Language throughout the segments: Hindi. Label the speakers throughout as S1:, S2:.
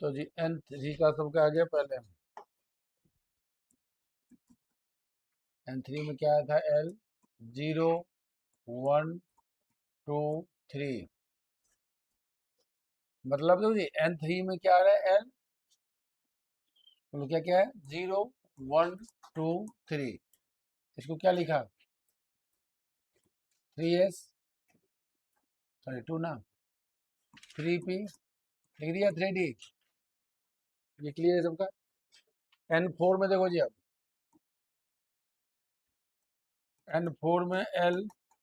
S1: तो जी n3 का सबका आ गया पहले। n3 में क्या आया था? l 0 1 2 3। मतलब देखो जी n3 में क्या आ रहा है? l तो क्या क्या है? 0 1 2 3। इसको क्या लिखा? 3s, सॉरी 2 ना, 3p लिख दिया, 3d। ये क्लियर है सबका? n4 में देखो जी, अब n4 में l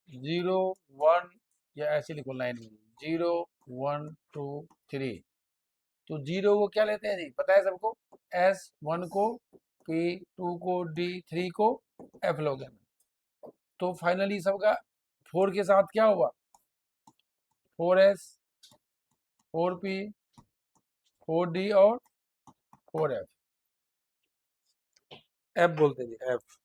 S1: 0 1, या ऐसे लिखो लाइन में, 0 1 2 3। तो 0 को क्या लेते हैं जी, पता है सबको? s, 1 को p, 2 को d, 3 को f लोगे। तो फाइनली सबका 4 के साथ क्या हुआ? 4s, 4p, 4d और 4f। f बोलते हैं जी, f।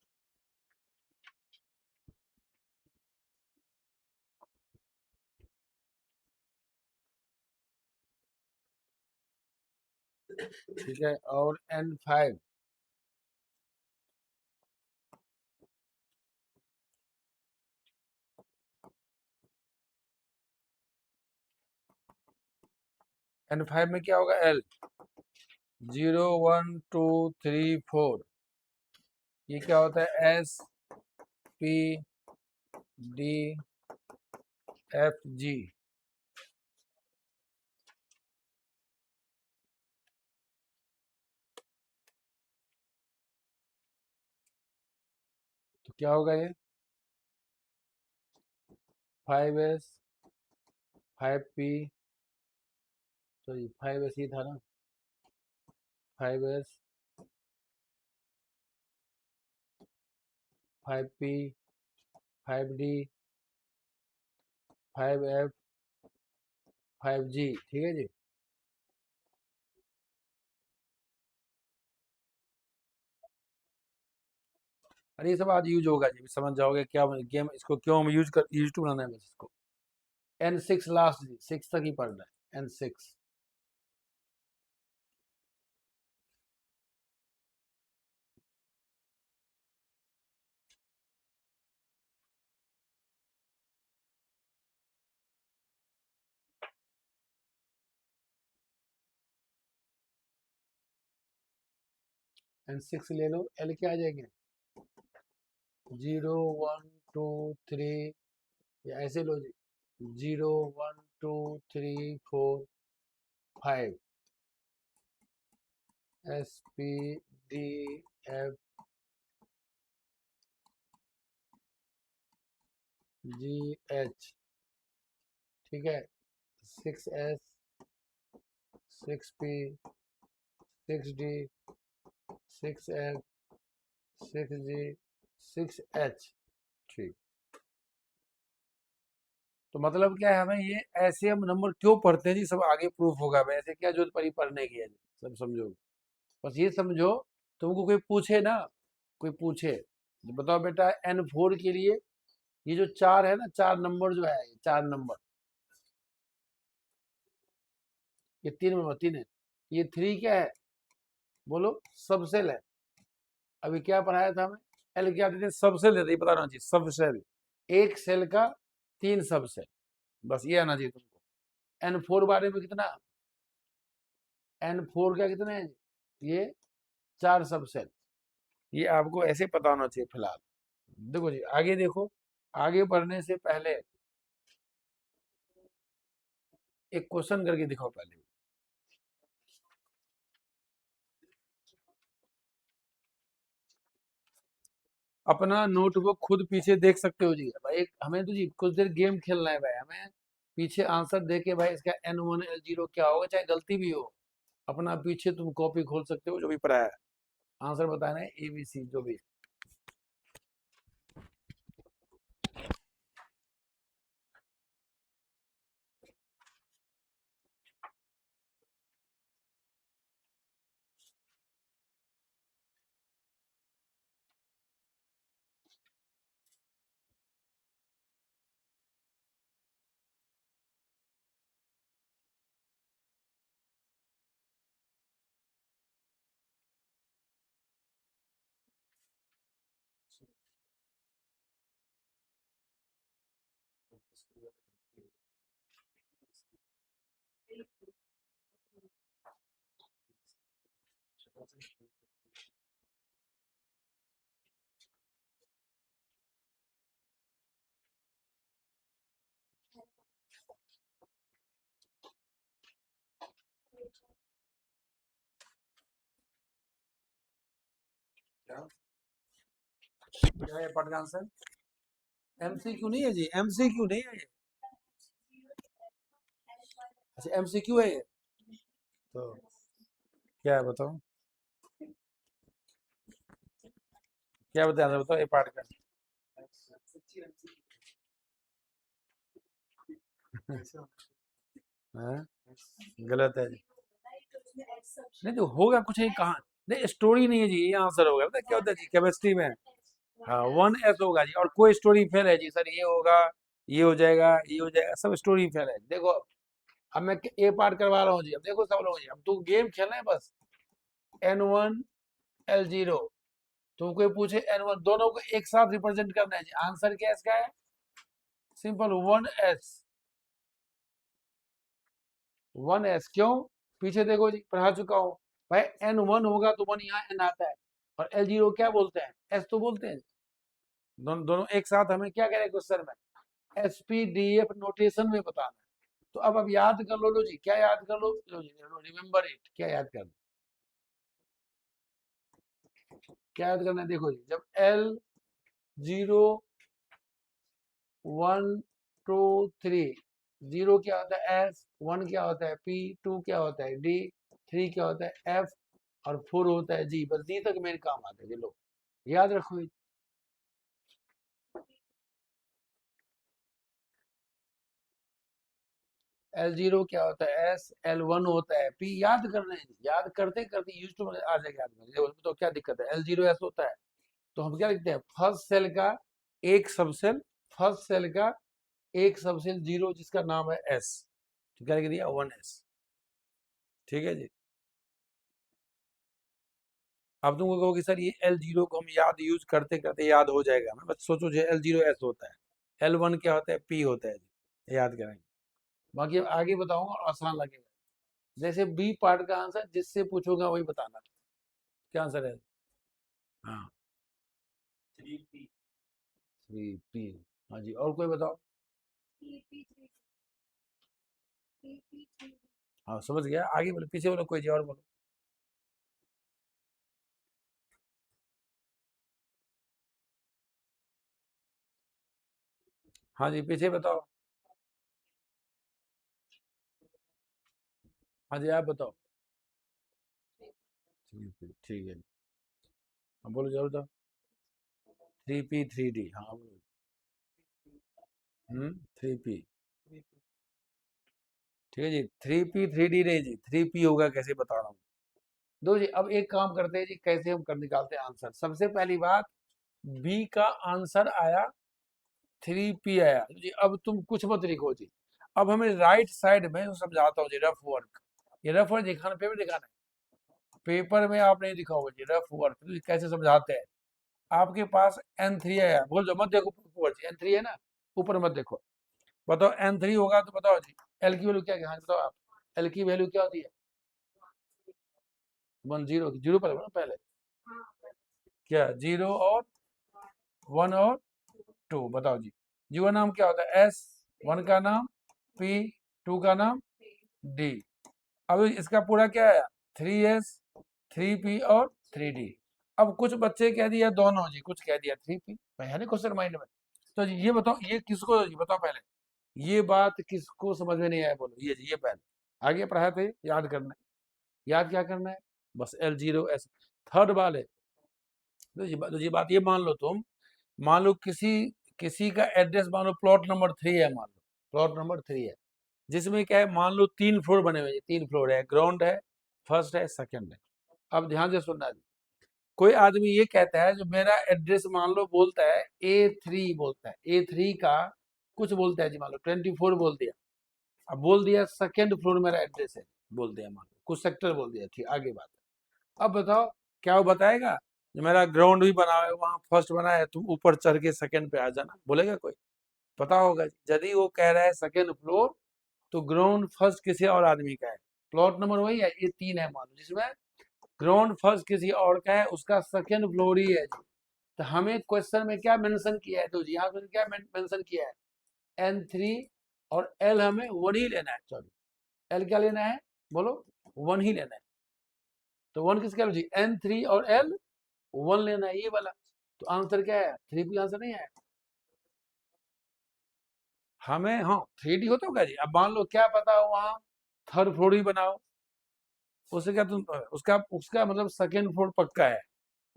S1: ठीक है, और n5। n5 में क्या होगा? l 0 1 2 3 4। ये क्या होता है? s p d f g। तो क्या होगा ये? 5s 5p, सॉरी 5s ही था ना, 5s 5p 5d 5f 5g। ठीक है जी। अरे ये सब आज यूज होगा जी, समझ जाओगे क्या गेम, इसको क्यों हम यूज टू बनाना है बस इसको। n6 लास्ट जी, 6 तक ही पढ़ना है, n6। n6 ले लो, l क्या आ जाएंगे? 0 1 2 3, या ऐसे लो जी, 0 1 2 3 4 5, s p d f g h। ठीक है, 6s 6p 6d 6f 6g 6h। ठीक। तो मतलब क्या है, हमें ये ऐसे हम नंबर क्यों पढ़ते हैं जी, सब आगे प्रूफ होगा। वैसे क्या जरूरत पड़ी पढ़ने की है जी, सब समझो। बस ये समझो, तुमको कोई पूछे ना, कोई पूछे तो बताओ बेटा n4 के लिए ये जो 4 है ना, 4 नंबर जो है, ये 4 नंबर, ये 3 नंबर 3 है, ये 3 क्या है? बोलो, सबसेल है। अभी क्या पढ़ाया था हमें? एल क्या देते हैं? सबसेल देते हैं, ये पता होना चाहिए, सबसेल। एक सेल का 3 सबसेल, बस ये आना चाहिए तुमको। n4 बारे में कितना? n4 का कितना है? ये 4 सबसेल। ये आपको ऐसे पता होना चाहिए फिलहाल। देखो जी, आगे देखो, आगे बढ़ने से पहले एक क्वेश्चन करके दिखाओ पहले। अपना नोटबुक खुद पीछे देख सकते हो जी भाई। हमें तो जी कुछ देर गेम खेलना है भाई, हमें पीछे आंसर दे के भाई इसका n1 l0 क्या होगा, चाहे गलती भी हो, अपना पीछे तुम कॉपी खोल सकते हो, जो भी पढ़ा है आंसर बताना है, ABC जो भी। क्या है पार्ट का आंसर? एमसीक्यू नहीं है जी, एमसीक्यू नहीं है ये। अच्छा एमसीक्यू है ये, तो क्या है बताओ, क्या बताया आंसर बताओ ए पार्ट का। हाँ? गलत है जी। नहीं तो होगा कुछ नहीं, कहाँ, नहीं स्टोरी नहीं है जी, ये आंसर होगा। पता है क्या होता है जी केमिस्ट्री में? हाँ 1s होगा जी, और कोई स्टोरी फेल है जी, सर ये होगा, ये हो जाएगा, ये हो जाएगा, सब स्टोरी फेल है। देखो अब मैं ए पार्ट करवा रहा हूँ जी, अब देखो सब लोग जी, अब तू गेम खेलना है बस। N1 L0, तुम कोई पूछे N1, दोनों को एक साथ रिप्रेजेंट करना है जी। आंसर क्या है इसका? है सिंपल 1s। 1s क्यों? पीछे देखो जी, पढ़ा चुका हूँ भाई। N1 होगा तो 1 यहाँ N आता है, और L0 क्या बोलते हैं? S तो बोलते हैं। दोनों दोनों एक साथ हमें क्या करें क्वेश्चन में? SPDF नोटेशन में बताना है। तो अब याद कर लो जी, क्या याद कर लो? लो जी, रिमेम्बर इट, क्या याद करना? क्या याद करना है? देखो जी, जब L0 1 2 3, 0 क्या होता है S, 1 क्या होता है P, 2 क्या होता है D, 3 क्या होता है F, और 4 होता है G। बस D तक मेरे काम आते हैं जी, लो याद रखो। L0 क्या होता है S, L1 होता है P, याद करना है, याद करते करते यूज टू आ जाएगा आदमी। तो क्या दिक्कत है? L0 S होता है, तो हम क्या लिखते हैं? फर्स्ट सेल का एक सबसेल, फर्स्ट सेल का एक सबसेल जीरो, जिसका नाम है एस, तो क्या लिख दिया? 1s। ठीक है जी। अब तुमको कहो कि सर ये L0 को हम याद यूज करते करते याद हो जाएगा ना, बस सोचो जो L0 S होता है, L1 क्या होता है? P होता है जी, याद करेंगे। बाकी अब आगे बताऊंगा और आसान लगेगा। जैसे बी पार्ट का आंसर जिससे पूछूंगा वही बताना। क्या आंसर है? हाँ 3P। हाँ जी, और कोई बताओ। हाँ समझ गया, आगे बोलो, पीछे बोलो, कोई जी और बोलो। हाँ जी पीछे बताओ। हाँ जी आप बताओ। 3P ठीक है। हाँ बोलो जरूर बताओ। 3P 3D, हाँ बोलो। 3P ठीक है जी। 3P 3D नहीं जी, 3P होगा कैसे बता रहा हूँ। दो जी, अब एक काम करते हैं जी, कैसे हम कर निकालते हैं आंसर। सबसे पहली बात, बी का आंसर आया 3P आया जी। अब तुम कुछ मत लिखो जी, अब हमें राइट साइड में समझाता हूँ जी, रफ वर्क। ये रफ वर्क दिखाना, पेपर दिखाना है, पेपर में आप नहीं दिखाओगे जी रफ वर्क। तो कैसे समझाते हैं? आपके पास N3 आया, बोल दो मत देखो ऊपर जी, N3 है ना, ऊपर मत देखो। बताओ N3 होगा तो बताओ जी, L की वैल्यू क्या है? हाँ बताओ आप, L की वैल्यू क्या होती है? 10 की, जीरो पर ना पहले, क्या जीरो और 1 और 2, बताओ जी। जी का नाम क्या होता है? S, 1 का नाम P, 2 का नाम D। अब इसका पूरा क्या है? 3S, 3P और 3D। अब कुछ बच्चे कह दिया दोनों जी, कुछ कह दिया 3P, है ना क्वेश्चन माइंड में। तो जी ये बताओ, ये किसको जी बताओ पहले, ये बात किसको समझ में नहीं आया? बोलो ये जी, ये पहले आगे पढ़ाए थे, याद करना है। याद क्या करना है? बस L0S, थर्ड वाले। तो ये बात ये मान लो तुम, मान लो किसी किसी का एड्रेस, मान लो प्लॉट नंबर 3 है, मान लो प्लॉट नंबर 3 है, जिसमें क्या है, मान लो 3 फ्लोर बने हुए हैं, 3 फ्लोर है, ग्राउंड है, फर्स्ट है, सेकंड है। अब ध्यान से सुनना जी, कोई आदमी ये कहता है, जो मेरा एड्रेस मान लो बोलता है A3, बोलता है A3 का कुछ बोलता है जी, मान लो 24 बोल दिया। अब बोल दिया सेकंड फ्लोर मेरा एड्रेस है, बोल दिया, मान लो कुछ सेक्टर बोल दिया, ठीक आगे बात है। अब बताओ क्या वो बताएगा? जो मेरा ग्राउंड भी बना है वहां फर्स्ट बना है, तुम ऊपर चढ़ के सेकंड पे आ जाना, बोलेगा कोई? पता होगा जी। यदि वो कह रहा है सेकंड फ्लोर, तो ग्राउंड फर्स्ट किसी और आदमी का है, प्लॉट नंबर वही है, ये 3 है मान लो, जिसमें ग्राउंड फर्स्ट किसी और का है, उसका सेकंड फ्लोर ही है जी। तो हमें क्वेश्चन में क्या मेंशन किया है? तो जी यहाँ पर क्या मेंशन किया है? N3 और L हमें 1 ही लेना है, सॉरी L क्या लेना है? बोलो 1 ही लेना है। तो 1 किसका जी? N3 और L 1 लेना है, ये वाला। तो आंसर क्या है? 3p आंसर नहीं है हमें। हाँ 3D होता होगा जी। अब मान लो क्या पता हो वहाँ थर्ड फ्लोर ही बनाओ, उससे क्या तुम उसका उसका मतलब सेकेंड फ्लोर पक्का है,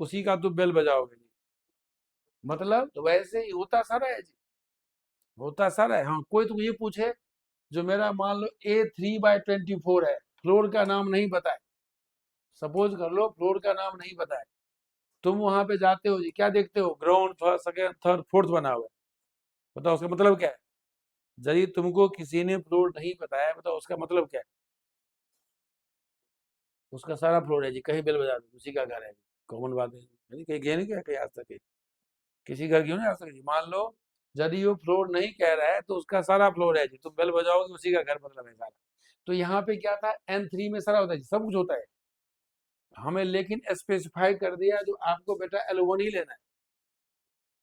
S1: उसी का तुम बेल बजाओगे जी। मतलब तो वैसे ही होता सारा है जी, होता सारा है। हाँ कोई तुम ये पूछे जो मेरा मान लो A3/24 है, फ्लोर का नाम नहीं पता है, सपोज कर लो फ्लोर का नाम नहीं पता है, तुम वहां पे जाते हो जी, क्या देखते हो? Ground first second third fourth बना हुआ है, बताओ उसका मतलब क्या है? यदि तुमको किसी ने फ्लोर नहीं बताया, बताओ उसका मतलब क्या है? उसका सारा फ्लोर है जी, कहीं बेल बजा दो उसी का घर है जी। कॉमन बात है, नहीं कहीं गए नहीं क्या कहीं आज तक? किसी घर क्यों नहीं आ सकती? मान लो यदि वो फ्लोर नहीं कह रहा है तो उसका सारा फ्लोर है जी, तुम बेल बजाओगे उसी का घर मतलब है सारा। तो यहाँ पे क्या था, N3 में सारा होता है जी, सब कुछ होता है। हमें लेकिन स्पेसिफाई कर दिया जो आपको बेटा L1 ही लेना है,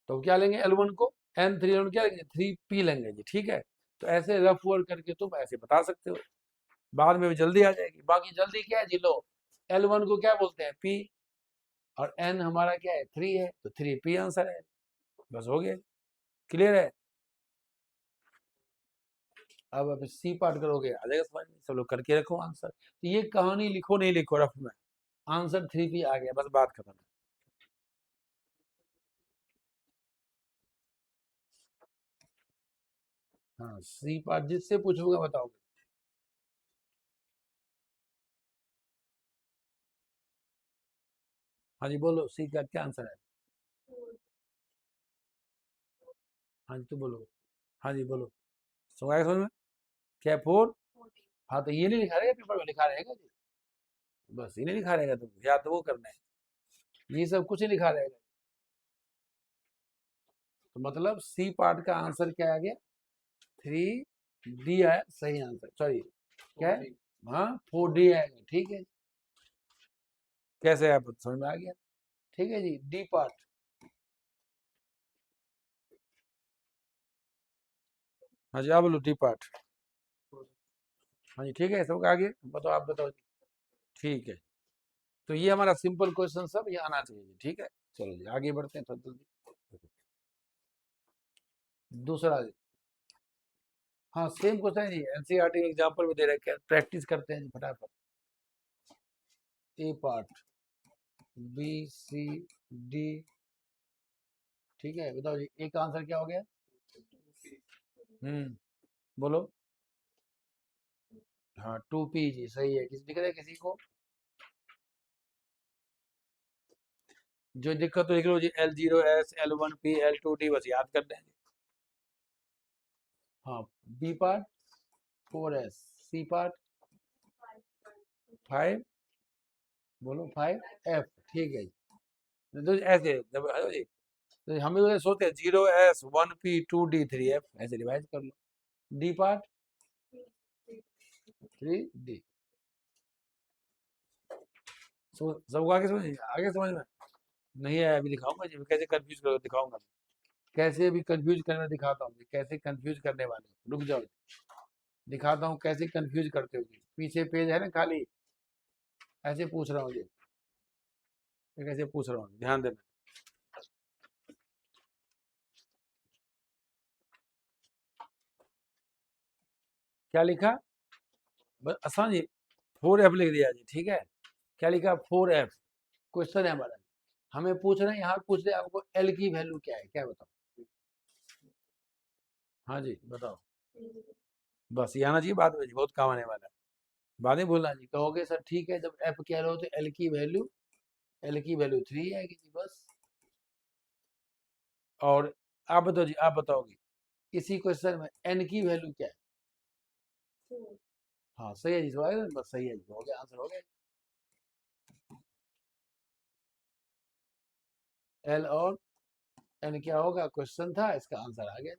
S1: तो क्या लेंगे L1 को, N3 L1 क्या लेंगे? 3p लेंगे जी, ठीक है। तो ऐसे रफ वर्क करके तुम ऐसे बता सकते हो, बाद में भी जल्दी आ जाएगी। बाकी जल्दी क्या है जी, लो L1 को क्या बोलते हैं? p, और n हमारा क्या है? 3 है, तो 3p आंसर है। बस हो गया, क्लियर है। अब सी पार्ट करोगे आ जाएगा समझ में, सब लोग करके रखो आंसर। तो ये कहानी लिखो नहीं लिखो रफ में, आंसर 3p आ गया, बस बात खत्म। हाँ सी पार्ट जिससे पूछूंगा बताओगे। हाँ जी बोलो, सी का क्या आंसर है? हाँ जी तो बोलो। हाँ जी बोलो, सुना समझ में? क्या 4? हाँ तो ये नहीं लिखा रहेगा पेपर में, लिखा रहेगा जी, बस ये नहीं लिखा रहेगा, तुम या तो वो करना है, ये सब कुछ नहीं लिखा रहेगा। तो मतलब सी पार्ट का आंसर क्या आ गया? 3D है सही आंसर, सॉरी क्या है? हाँ 4D आएगा, ठीक है। कैसे आप समझ में आ गया? ठीक है जी, डी पार्ट। हाँ जी आप बोलो डी पार्ट। हाँ जी ठीक है, सबका आगे बताओ, आप बताओ जी। ठीक है, तो ये हमारा सिंपल क्वेश्चन सब ये आना चाहिए जी, ठीक है। चलो जी आगे बढ़ते हैं थोड़ा जल्दी। दूसरा जी, हाँ सेम क्वेश्चन जी, एनसीईआरटी एग्जाम्पल में दे रखे हैं, प्रैक्टिस करते हैं जी फटाफट। ए पार्ट, बी, सी, डी, ठीक है। बताओ जी ए का आंसर क्या हो गया? बोलो। हाँ 2p जी सही है, किसी दिख रहा है किसी को? जो दिक्कत तो लिख लो जी, L0s L1p L2d, बस याद कर दें। हाँ B part 4s, C part 5, बोलो 5f, ठीक है जी। तो ऐसे जब हेलो जी, तो हम लोग सोचते हैं 0s 1p 2d 3f, ऐसे रिवाइज कर लो। डी पार्ट 3d, सबको आगे समझ, आगे समझ में नहीं आया? अभी दिखाऊंगा जी, कैसे कंफ्यूज करो दिखाऊंगा, कैसे भी कंफ्यूज करना दिखाता हूँ, कैसे कंफ्यूज करने वाले हो। रुक जाओ, दिखाता हूँ कैसे कंफ्यूज करते हो जी। पीछे पेज है ना खाली, ऐसे पूछ रहा हूँ जी, कैसे पूछ रहा हूँ, ध्यान देना। क्या लिखा? बस आसान जी, 4f लिख दिया जी, ठीक है। क्या लिखा? 4f, क्वेश्चन है हमारा, हमें पूछ रहे हैं यहाँ, पूछ रहे हैं आपको एल की वैल्यू क्या है, क्या बताओ? हाँ जी बताओ, बस ये आना चाहिए बाद में जी, बहुत काम आने वाला है। बाद में बोलना जी, कहोगे सर ठीक है, जब एफ कह रहे हो तो एल की वैल्यू 3 आएगी जी, बस। और आप बताओ जी, आप बताओगे इसी क्वेश्चन में एन की वैल्यू क्या है? हाँ सही है जी, सवाल है, बस सही है जी, हो गया, आंसर हो गया। एल और एन क्या होगा, क्वेश्चन था, इसका आंसर आ गया,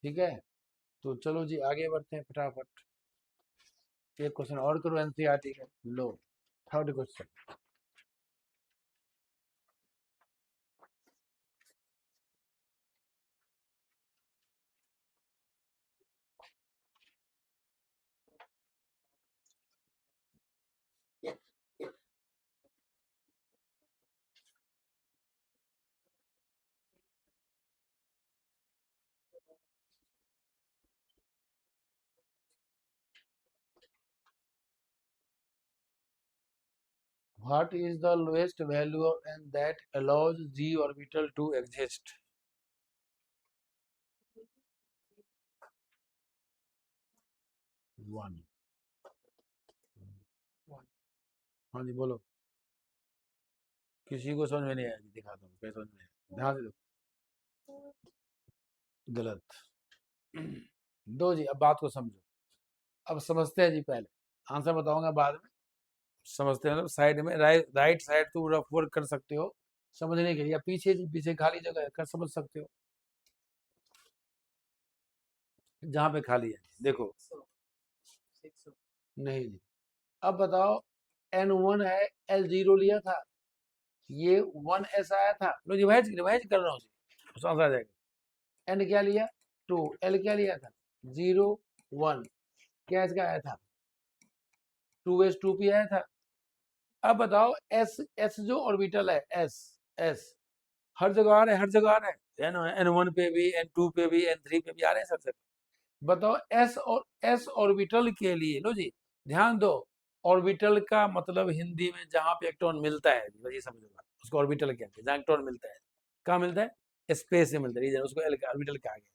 S1: ठीक है। तो चलो जी आगे बढ़ते हैं फटाफट, एक क्वेश्चन और करो एनसीईआरटी का, लो third question. What is the lowest value of n that allows z orbital to exist? One. हाँ जी बोलो। किसी को समझ में नहीं आया जी, दिखाता हूँ कैसे समझ में आया, ध्यान से देखो। गलत। दो जी, अब बात को समझो। अब समझते हैं जी, पहले आंसर बताऊंगा बाद में। समझते हैं, साइड में राइट साइड तो रफ वर्क कर सकते हो समझने के लिए, या पीछे जी, पीछे खाली जगह है, कर समझ सकते हो जहाँ पे खाली है। देखो नहीं जी, अब बताओ n1 है, l0 लिया था, ये 1s आया था, लो रिवाइज रिवाइज कर रहा हूँ जी, तो आंसर आ जाएगा। n क्या लिया 2, l क्या लिया था 0 1, क्या इसका आया था 2s 2p आया था। अब बताओ s, s जो ऑर्बिटल है s, s हर जगह आ रहे हैं, हर जगह आ रहे हैं, n1 पे भी, n2 पे भी, n3 पे भी आ रहे हैं, सब जगह। बताओ s और s ऑर्बिटल के लिए, लो जी ध्यान दो, ऑर्बिटल का मतलब हिंदी में जहां पे इलेक्ट्रॉन मिलता है, ये समझो उसको ऑर्बिटल कहते हैं, जहां इलेक्ट्रॉन मिलता है। कहाँ मिलता है, स्पेस से मिलता है, रीजन उसको ऑर्बिटल कहा गया।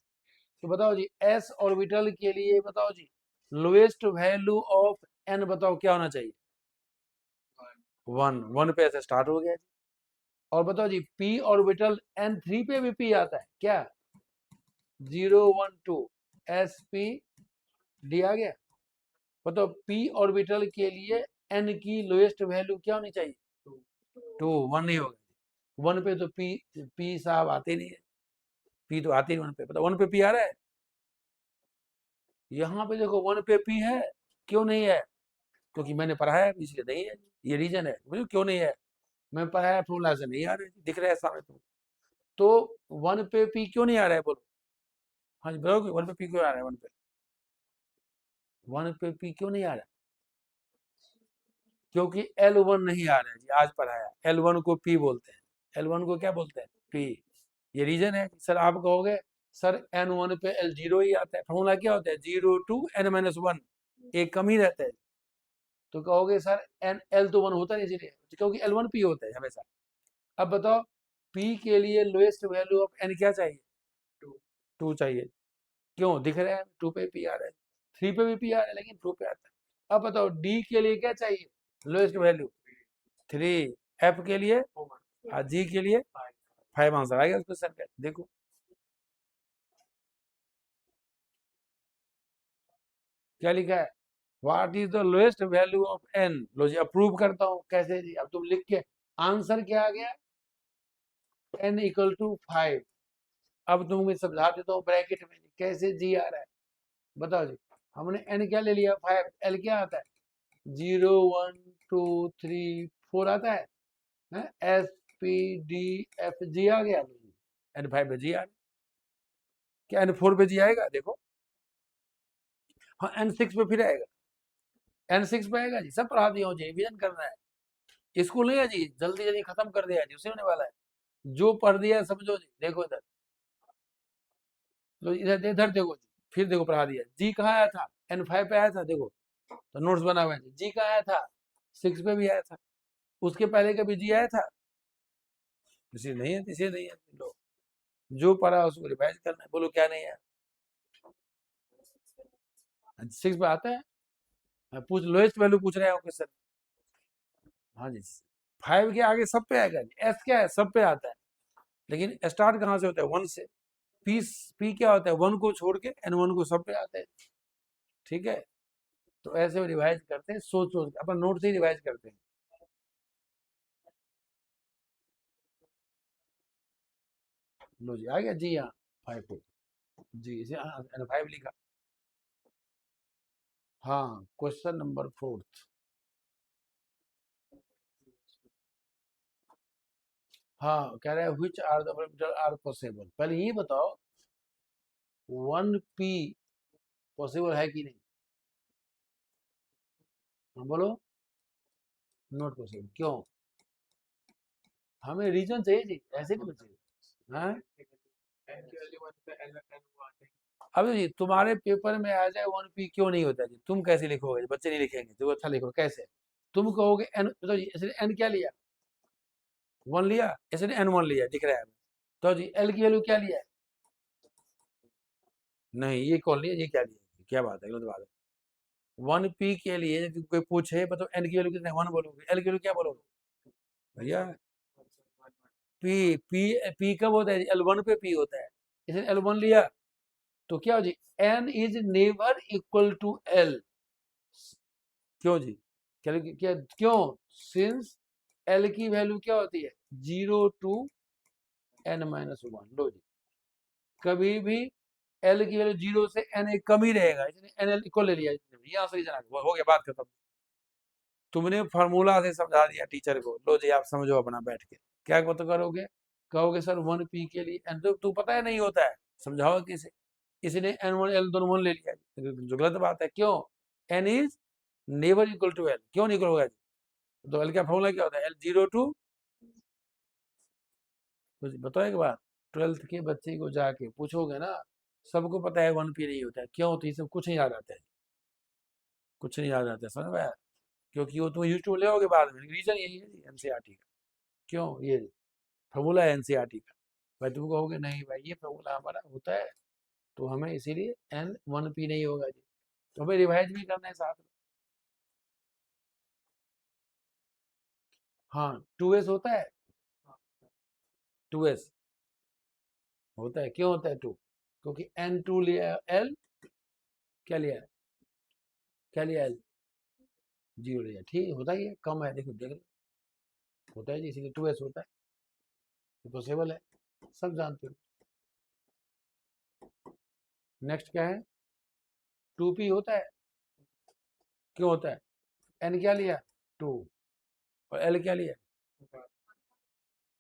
S1: तो बताओ जी s ऑर्बिटल के लिए बताओ जी, लोएस्ट वैल्यू ऑफ n बताओ क्या होना चाहिए, 1, 1 पे ऐसे स्टार्ट हो गया जी। और बताओ जी p ऑर्बिटल n3 पे भी p आता है क्या, 0 1 2 s p d आ गया। बताओ p ऑर्बिटल के लिए n की लोएस्ट वैल्यू क्या होनी चाहिए, 2, 1 नहीं होगा, 1 पे तो p साहब आते नहीं है, p तो आते नहीं 1 पे। बताओ 1 पे p आ रहा है, यहाँ पे देखो 1 पे p है, क्यों नहीं है, क्योंकि मैंने पढ़ाया है इसलिए नहीं है, ये रीजन है। बोलो क्यों नहीं है, मैं पढ़ाया फॉर्मूला से नहीं आ रहे, दिख रहा है सामने तो 1 पे p क्यों नहीं आ रहा है बोलो। हाँ जी बताओ 1 पे p क्यों आ रहा है, 1 पे p क्यों नहीं आ रहा है, क्योंकि L1 नहीं आ रहा है जी, आज पढ़ाया, L1 को p बोलते हैं, L1 को क्या बोलते हैं p, ये रीजन है। सर आप कहोगे सर n1 पे L0 ही आता है, फॉर्मूला क्या होता है 0 to n-1, एक कम ही रहता है, तो कहोगे सर एन एल तो 1 होता नहीं इसीलिए, क्योंकि L1 p होता है हमेशा। अब बताओ p के लिए लोएस्ट वैल्यू ऑफ n क्या चाहिए, 2 चाहिए, क्यों दिख रहा है 2 पे p आ रहा है, 3 पे भी p आ रहा है लेकिन 2 पे आता है। अब बताओ d के लिए क्या चाहिए लोएस्ट वैल्यू 3, f के लिए और g के लिए 5, आंसर आ गया क्वेश्चन का। देखो क्या लिखा है, what is the lowest value of n, लो जी अप्रूव करता हूँ, कैसे जी, अब तुम लिख के आंसर क्या आ गया n इक्वल टू 5। अब तुम मैं समझा देता हूँ ब्रैकेट में कैसे जी आ रहा है। बताओ जी, हमने n क्या ले लिया 5, l क्या आता है 0 1 2 3 4 आता है, S P D F G आ गया, n5 पे जी आ रहा है, क्या n4 पे जी आएगा देखो, हाँ n6 पे फिर आएगा, n6 पे आएगा जी, सब पढ़ा दिया हूँ जी, रिवीजन करना है, स्कूल नहीं है जी, जल्दी जल्दी खत्म कर दिया जी, उसे होने वाला है, जो पढ़ दिया समझो जी। देखो इधर, तो इधर इधर देखो जी, फिर देखो पढ़ा दिया, जी कहाँ आया था n5 पे आया था, देखो तो नोट्स बना हुआ है, जी कहाँ आया था 6 पे भी आया था, उसके पहले कभी जी आया था, इसे नहीं है, इसे नहीं है, लो जो पढ़ा उसको रिवाइज करना है, बोलो क्या नहीं है, 6 पे आता है, पूछ लोएस्ट वैल्यू पूछ रहे हो क्वेश्चन। हाँ जी 5 के आगे सब पे आएगा जी, एस क्या है सब पे आता है, लेकिन स्टार्ट कहाँ से होता है 1 से, पी पी क्या होता है 1 को छोड़ के n1 को सब पे आते हैं, ठीक है। तो ऐसे रिवाइज करते हैं, सोच सोच के अपन नोट से ही रिवाइज करते हैं। लो जी आ गया जी, हाँ 5 पे जी, इसे 5 लिखा। हाँ क्वेश्चन नंबर 4, हाँ कह रहे हैं which are the parameter are possible, पहले ये बताओ 1p पॉसिबल है कि नहीं, हाँ बोलो नॉट पॉसिबल, क्यों, हमें रीजन चाहिए जी, ऐसे नहीं बचे हाँ। अब जी तुम्हारे पेपर में आ जाए 1p क्यों नहीं होता जी, तुम कैसे लिखोगे, बच्चे नहीं लिखेंगे तो अच्छा लिखो कैसे, तुम कहोगे एन, तो इसने एन क्या लिया, 1 लिया, इसने एन 1 लिया, दिख रहा है। तो जी एल की वैल्यू क्या लिया है, नहीं ये कौन लिया, ये क्या लिया, क्या बात है, गलत बात है। 1p के लिए यदि कोई पूछे मतलब एन की वैल्यू कितने, 1 बोलोगे, एल की वैल्यू क्या बोलोगे भैया, पी पी पी कब होता है, L1 पे पी होता है, इसने L1 लिया, तो क्या हो जी, n is never equal to L, क्यों जी, क्या क्यों, सिंस एल की वैल्यू क्या होती है 0 टू n-1, लो जी, कभी भी एल की वैल्यू 0 से n एक कम ही रहेगा, इसने एन एल इक्वल ले लिया, यहाँ से हो गया, बात खत्म। तुमने फार्मूला से समझा दिया टीचर को, लो जी आप समझो अपना बैठ के, क्या तो करोगे, कहोगे सर 1p के लिए एन तो तू पता है नहीं होता है, समझाओ किसे, इसने n1 l दोनों 1 ले लिया, जो गलत बात है, क्यों, n is never equal to l, क्यों नहीं होगा, तो l का फॉर्मूला क्या होता है, l 0 टू, कुछ बताओ एक बार, 12th के बच्चे को जाके पूछोगे ना, सबको पता है 1p नहीं होता है, क्यों, तो ये सब कुछ नहीं याद आता है, कुछ नहीं याद आता है, समझ में आया? क्योंकि वो तुम यूट्यूब ले आओगे बाद में, रीजन यही है एनसीईआरटी का, क्यों, ये फॉर्मूला है एनसीईआरटी का, भाई तुम कहोगे नहीं भाई ये फॉर्मूला हमारा होता है, तो हमें इसीलिए एन 1p नहीं होगा जी, तो हमें रिवाइज भी करना है साथ में। हाँ 2s होता है, 2s होता है, क्यों होता है 2, क्योंकि n2 लिया, l क्या लिया है, क्या लिया, l 0 लिया, ठीक होता ही है, कम है, देखो देख लो, होता है जी, इसीलिए 2s होता है, पॉसिबल है, सब जानते हो। नेक्स्ट क्या है, 2p होता है, क्यों होता है, n क्या लिया 2, और l क्या लिया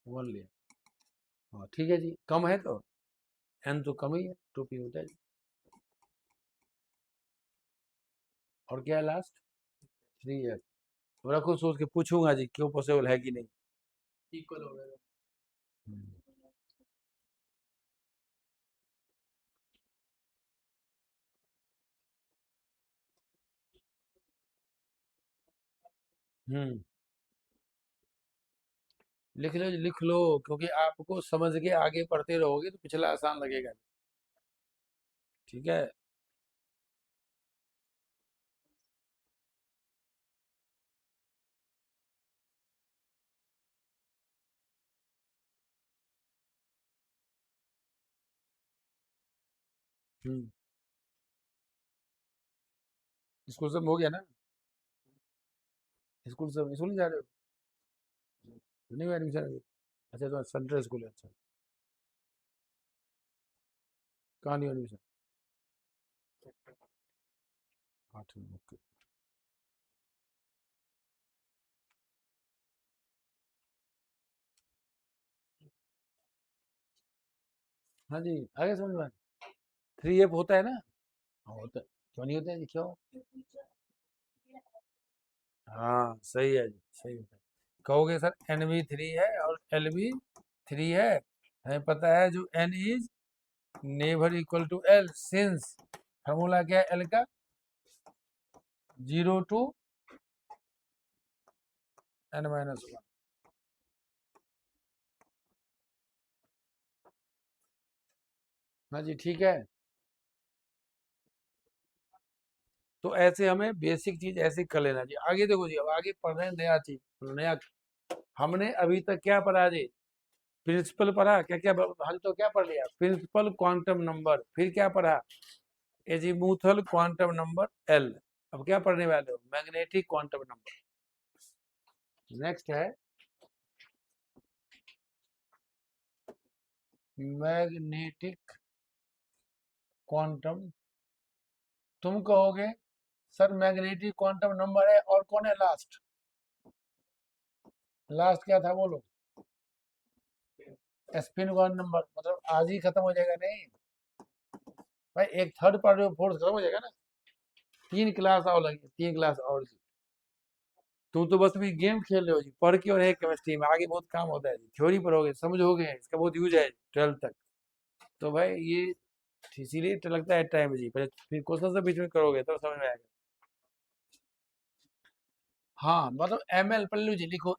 S1: 1 लिया, हाँ ठीक है जी, कम है तो n तो कम ही है, 2p होता है जी, और क्या है लास्ट 3f, रखो सोच के पूछूंगा जी क्यों पॉसिबल है कि नहीं, इक्वल हो गया। हम्म लिख लो जी, लिख लो, क्योंकि आपको समझ के आगे पढ़ते रहोगे तो पिछला आसान लगेगा, ठीक है। हम्म स्कूल सब हो गया ना, स्कूल नहीं जा रहे हो, नहीं एडमिशन अभी, अच्छा तो सेंट्रल स्कूल है, अच्छा, कहाँ नहीं एडमिशन, 8 में, ओके, हाँ जी आगे समझ में, 3f होता है ना, हाँ होता है, क्यों नहीं होता है जी, क्यों, हाँ सही है जी, सही होता है, कहोगे सर NV3 है और LV3 है, हमें पता है जो n is never equal to l, since formula क्या है l का 0 टू n-1, हाँ जी ठीक है, तो ऐसे हमें बेसिक चीज ऐसे कर लेना चाहिए, आगे देखो जी, अब आगे पढ़ रहे हैं नया चीज, नया, हमने अभी तक क्या पढ़ा जी, प्रिंसिपल पढ़ा, क्या क्या हम तो क्या पढ़ लिया, प्रिंसिपल क्वांटम नंबर, फिर क्या पढ़ा, एजीमुथल क्वांटम नंबर एल, अब क्या पढ़ने वाले हो, मैग्नेटिक क्वांटम नंबर, नेक्स्ट है मैग्नेटिक क्वांटम, तुम कहोगे सर मैग्नेटिक क्वांटम नंबर है और कौन है लास्ट, लास्ट क्या था बोलो, स्पिन क्वांटम नंबर, मतलब आज ही खत्म हो जाएगा नहीं भाई, एक थर्ड पार्ट में फोर्थ खत्म हो जाएगा ना, 3 क्लास और लगी, 3 क्लास और, तुम तो बस भी गेम खेल रहे हो जी, पढ़ के और है केमिस्ट्री में, आगे बहुत काम होता है जी, थ्योरी पढ़ोगे समझोगे, इसका बहुत यूज है 12th तक, तो भाई ये इसीलिए तो लगता है टाइम जी, फिर क्वेश्चन से बीच में करोगे तो समझ में आएगा। हाँ मतलब ml पढ़ लीजिए, लिखो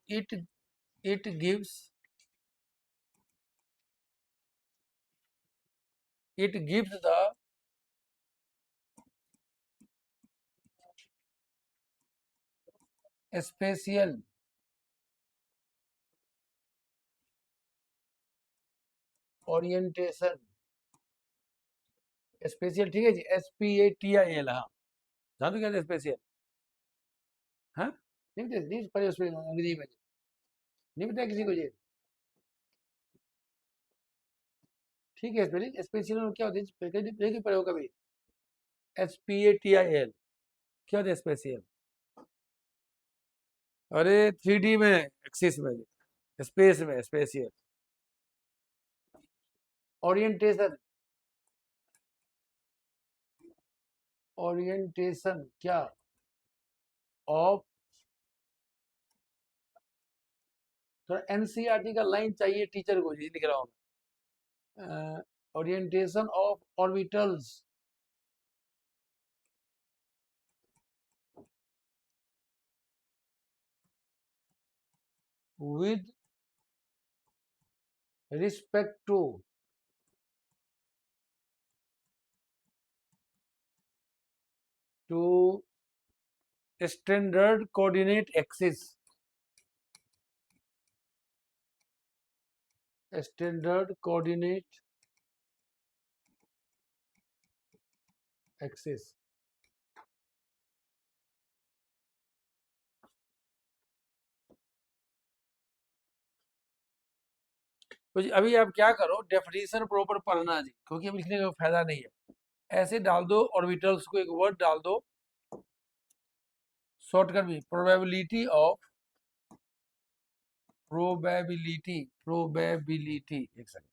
S1: it gives the spatial orientation. Spatial, ठीक है जी, SPATIL। हाँ, जान तो क्या है स्पेशियल? हाँ, नहीं पढ़े उसमें अंग्रेजी में, नहीं पता किसी को ये? ठीक है, स्पेलिंग स्पेशल क्या होती है, नहीं पढ़े हो कभी? SPATIL, क्या होता है स्पेशियल? अरे 3D में, एक्सिस में, स्पेस में स्पेशियल ओरिएंटेशन। ओरिएंटेशन क्या? ऑफ, थोड़ा एनसीईआरटी का लाइन चाहिए टीचर को, जी लिख रहा हूँ। Orientation of orbitals with respect to standard coordinate axis, standard coordinate axis। तो जी अभी आप क्या करो, डेफिनेशन प्रॉपर पढ़ना जी, क्योंकि अब लिखने का फायदा नहीं है। ऐसे डाल दो ऑर्बिटल्स को, एक वर्ड डाल दो शॉर्टकट में, प्रोबेबिलिटी ऑफ, प्रोबेबिलिटी एक second,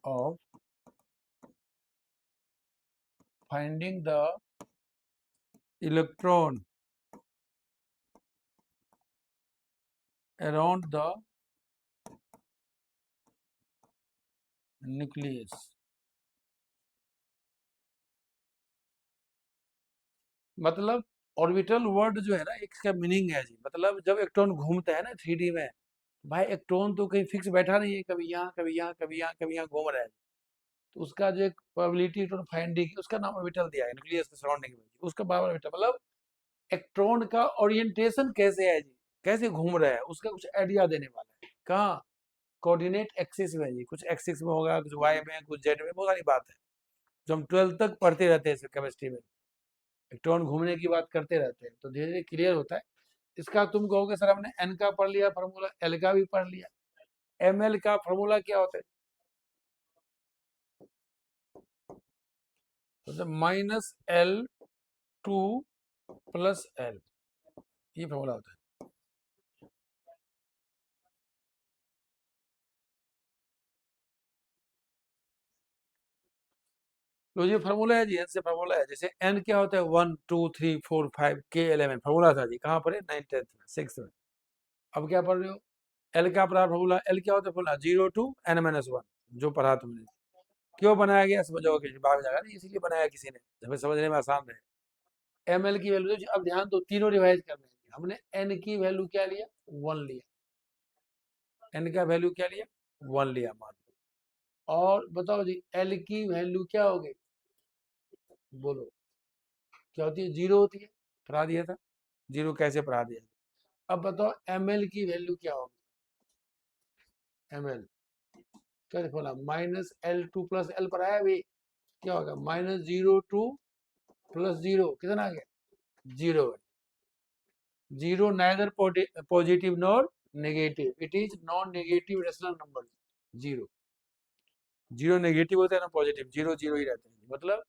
S1: of finding the electron around the nucleus. मतलब ऑर्बिटल वर्ड जो है ना, इसका मीनिंग है जी, मतलब जब इलेक्ट्रॉन घूमता है ना 3D में, भाई इलेक्ट्रॉन तो कहीं फिक्स बैठा नहीं है, कभी यहाँ कभी यहाँ कभी यहाँ कभी यहाँ घूम रहा है। तो उसका जो एक प्रोबेबिलिटी इलेक्ट्रॉन फाइंडिंग, उसका नाम ऑर्बिटल दिया है, न्यूक्लियस के सराउंडिंग में, उसका बार ऑर्बिटल, मतलब इलेक्ट्रॉन का ओरिएंटेशन कैसे है जी, कैसे घूम रहा है, उसका कुछ आइडिया देने वाला है। कहाँ? कोऑर्डिनेट एक्सिस में जी, कुछ एक्सिस में होगा, कुछ वाई में, कुछ जेड में, बहुत सारी बात है जो हम 12th तक पढ़ते रहते हैं केमिस्ट्री में। इलेक्ट्रॉन घूमने की बात करते रहते हैं तो धीरे धीरे क्लियर होता है। इसका तुम कहोगे सर हमने एन का पढ़ लिया फार्मूला, एल का भी पढ़ लिया, एम एल का फार्मूला क्या होता है? तो -L2 + L, ये फार्मूला होता है। तो ये फार्मूला है जी, एन से फार्मूला है। जैसे एन क्या होता है, 1 2 3 4 5 के एलिमेंट, फार्मूला था जी, कहाँ पर है, 9th 10th में, 6th में। अब क्या पढ़ रहे हो? एल का पढ़ा फार्मूला, एल क्या होता है फार्मूला, 0 to n - 1, जो पढ़ा तुमने। क्यों बनाया गया समझोगे, भाग जाएगा नहीं, इसीलिए बनाया किसी ने, हमें समझने में आसान रहे। एम एल की वैल्यू, अब ध्यान दो, तीनों रिवाइज करने हैं। हमने एन की वैल्यू क्या लिया, 1 लिया, एन का वैल्यू क्या लिया, 1 लिया मान लो। और बताओ जी एल की वैल्यू क्या हो गई, बोलो क्या होती है, 0 होती है, पढ़ा दिया था, 0 कैसे पढ़ा दिया। अब बताओ एम एल की वैल्यू क्या होगी, एम एल कैसे बोला, -L2 + L पर आया अभी, क्या होगा, -0 2 + 0 कितना आ गया, 0। 0 neither positive nor negative, it is non negative rational number। 0, 0 negative होता है ना पॉजिटिव, 0 0 ही रहते हैं। मतलब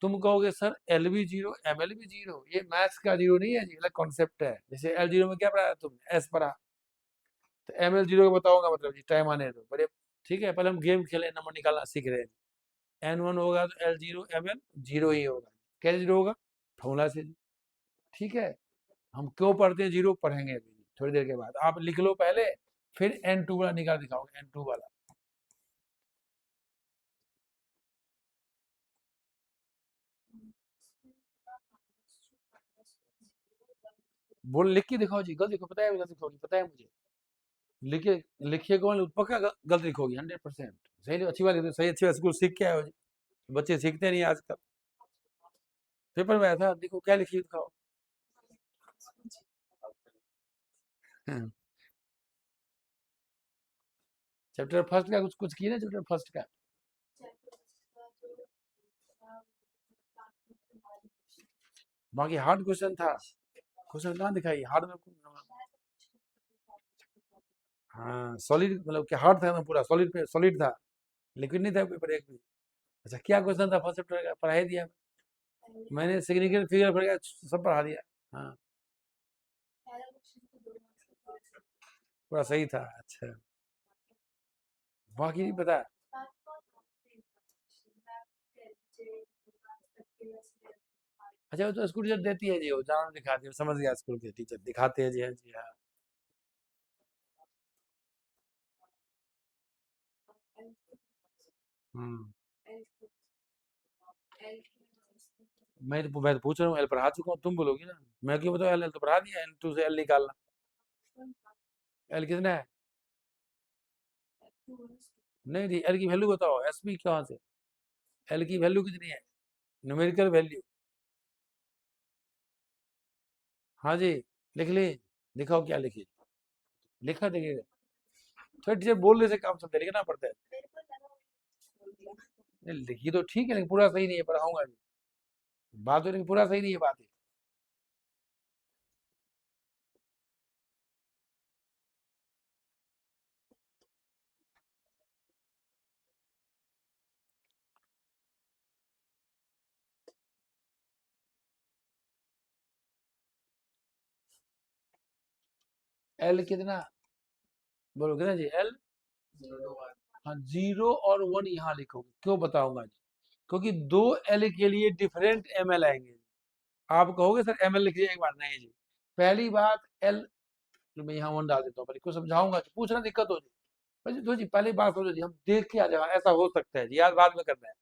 S1: तुम कहोगे सर एल भी 0 एम एल भी 0, ये मैथ्स का 0 नहीं है जी, अलग कॉन्सेप्ट है। जैसे L0 में क्या पढ़ा तुमने, एस पढ़ा, तो ML0 का बताऊंगा, मतलब जी टाइम आने दो पहले। ठीक है, पहले हम गेम खेले, नंबर निकालना सीख रहे हैं। N1 होगा तो L0 ML 0 ही होगा। कैसे 0 होगा, फॉर्मूला से। ठीक है, हम क्यों पढ़ते हैं 0 पढ़ेंगे अभी थोड़ी देर के बाद, आप लिख लो पहले, फिर N2 वाला निकाल दिखाओगे, N2 वाला। बोल लिख के दिखाओ जी, गलत लिखो, पता है गलत लिखोगी, पता है मुझे। लिखे लिखिए कौन, पक्का गलत लिखोगी 100%। सही अच्छी बात है, सही अच्छी बात, स्कूल सीख के आए हो जी। बच्चे सीखते नहीं आजकल। पेपर में आया था, देखो क्या लिखी दिखाओ। हाँ, चैप्टर फर्स्ट का कुछ कुछ किया ना, चैप्टर फर्स्ट का। बाकी हार्ड क्वेश्चन था, क्वेश्चन कहाँ दिखाई हार्ड में। हाँ सॉलिड, मतलब क्या हार्ड था ना, पूरा सॉलिड पे सॉलिड था, लिक्विड नहीं था पेपर एक भी। अच्छा क्या क्वेश्चन था फर्स्ट चैप्टर का, पढ़ा ही दिया मैंने, सिग्निफिकेंट फिगर वगैरह सब पढ़ा दिया। हाँ पूरा सही था। अच्छा बाकी नहीं पता। अच्छा वो तो स्कूल टीचर देती है जी, वो जान दिखाती है, समझ गया, स्कूल के टीचर दिखाते हैं जी, हाँ जी हाँ। हम्म। मैं तो पूछ रहा हूँ, एल पढ़ा चुका हूँ, तुम बोलोगी ना। मैं क्यों बताऊँ, एल एल तो पढ़ा दिया, एल टू से एल निकालना। एल कितना है? नहीं जी, एल की वैल्यू बताओ, एस पी कहाँ से, एल की वैल्यू कितनी है, न्यूमेरिकल वैल्यू। हाँ जी, लिख ली, दिखाओ क्या लिखी, लिखा देखिएगा। थोड़ा टीचर बोलने से काम चलता है, लिखना पड़ता है। नहीं, लिखी तो ठीक है, लेकिन पूरा सही नहीं है, पढ़ाऊंगा नहीं। बात तो, लेकिन पूरा सही नहीं है बात है। एल कितना, बोलो कितना जी, एल। हाँ जीरो और वन यहाँ लिखोगे, क्यों बताऊंगा जी, क्योंकि दो एल के लिए डिफरेंट एम एल आएंगे। आप कहोगे सर एम एल लिखिए एक बार, नहीं जी। पहली बात एल, मैं यहाँ वन डाल देता हूँ, पहले क्यों समझाऊंगा जी, पूछना दिक्कत हो जी। तो जी पहली बात समझो जी, हम देख के आ जाओ, ऐसा हो सकता है जी, याद बाद में करना है।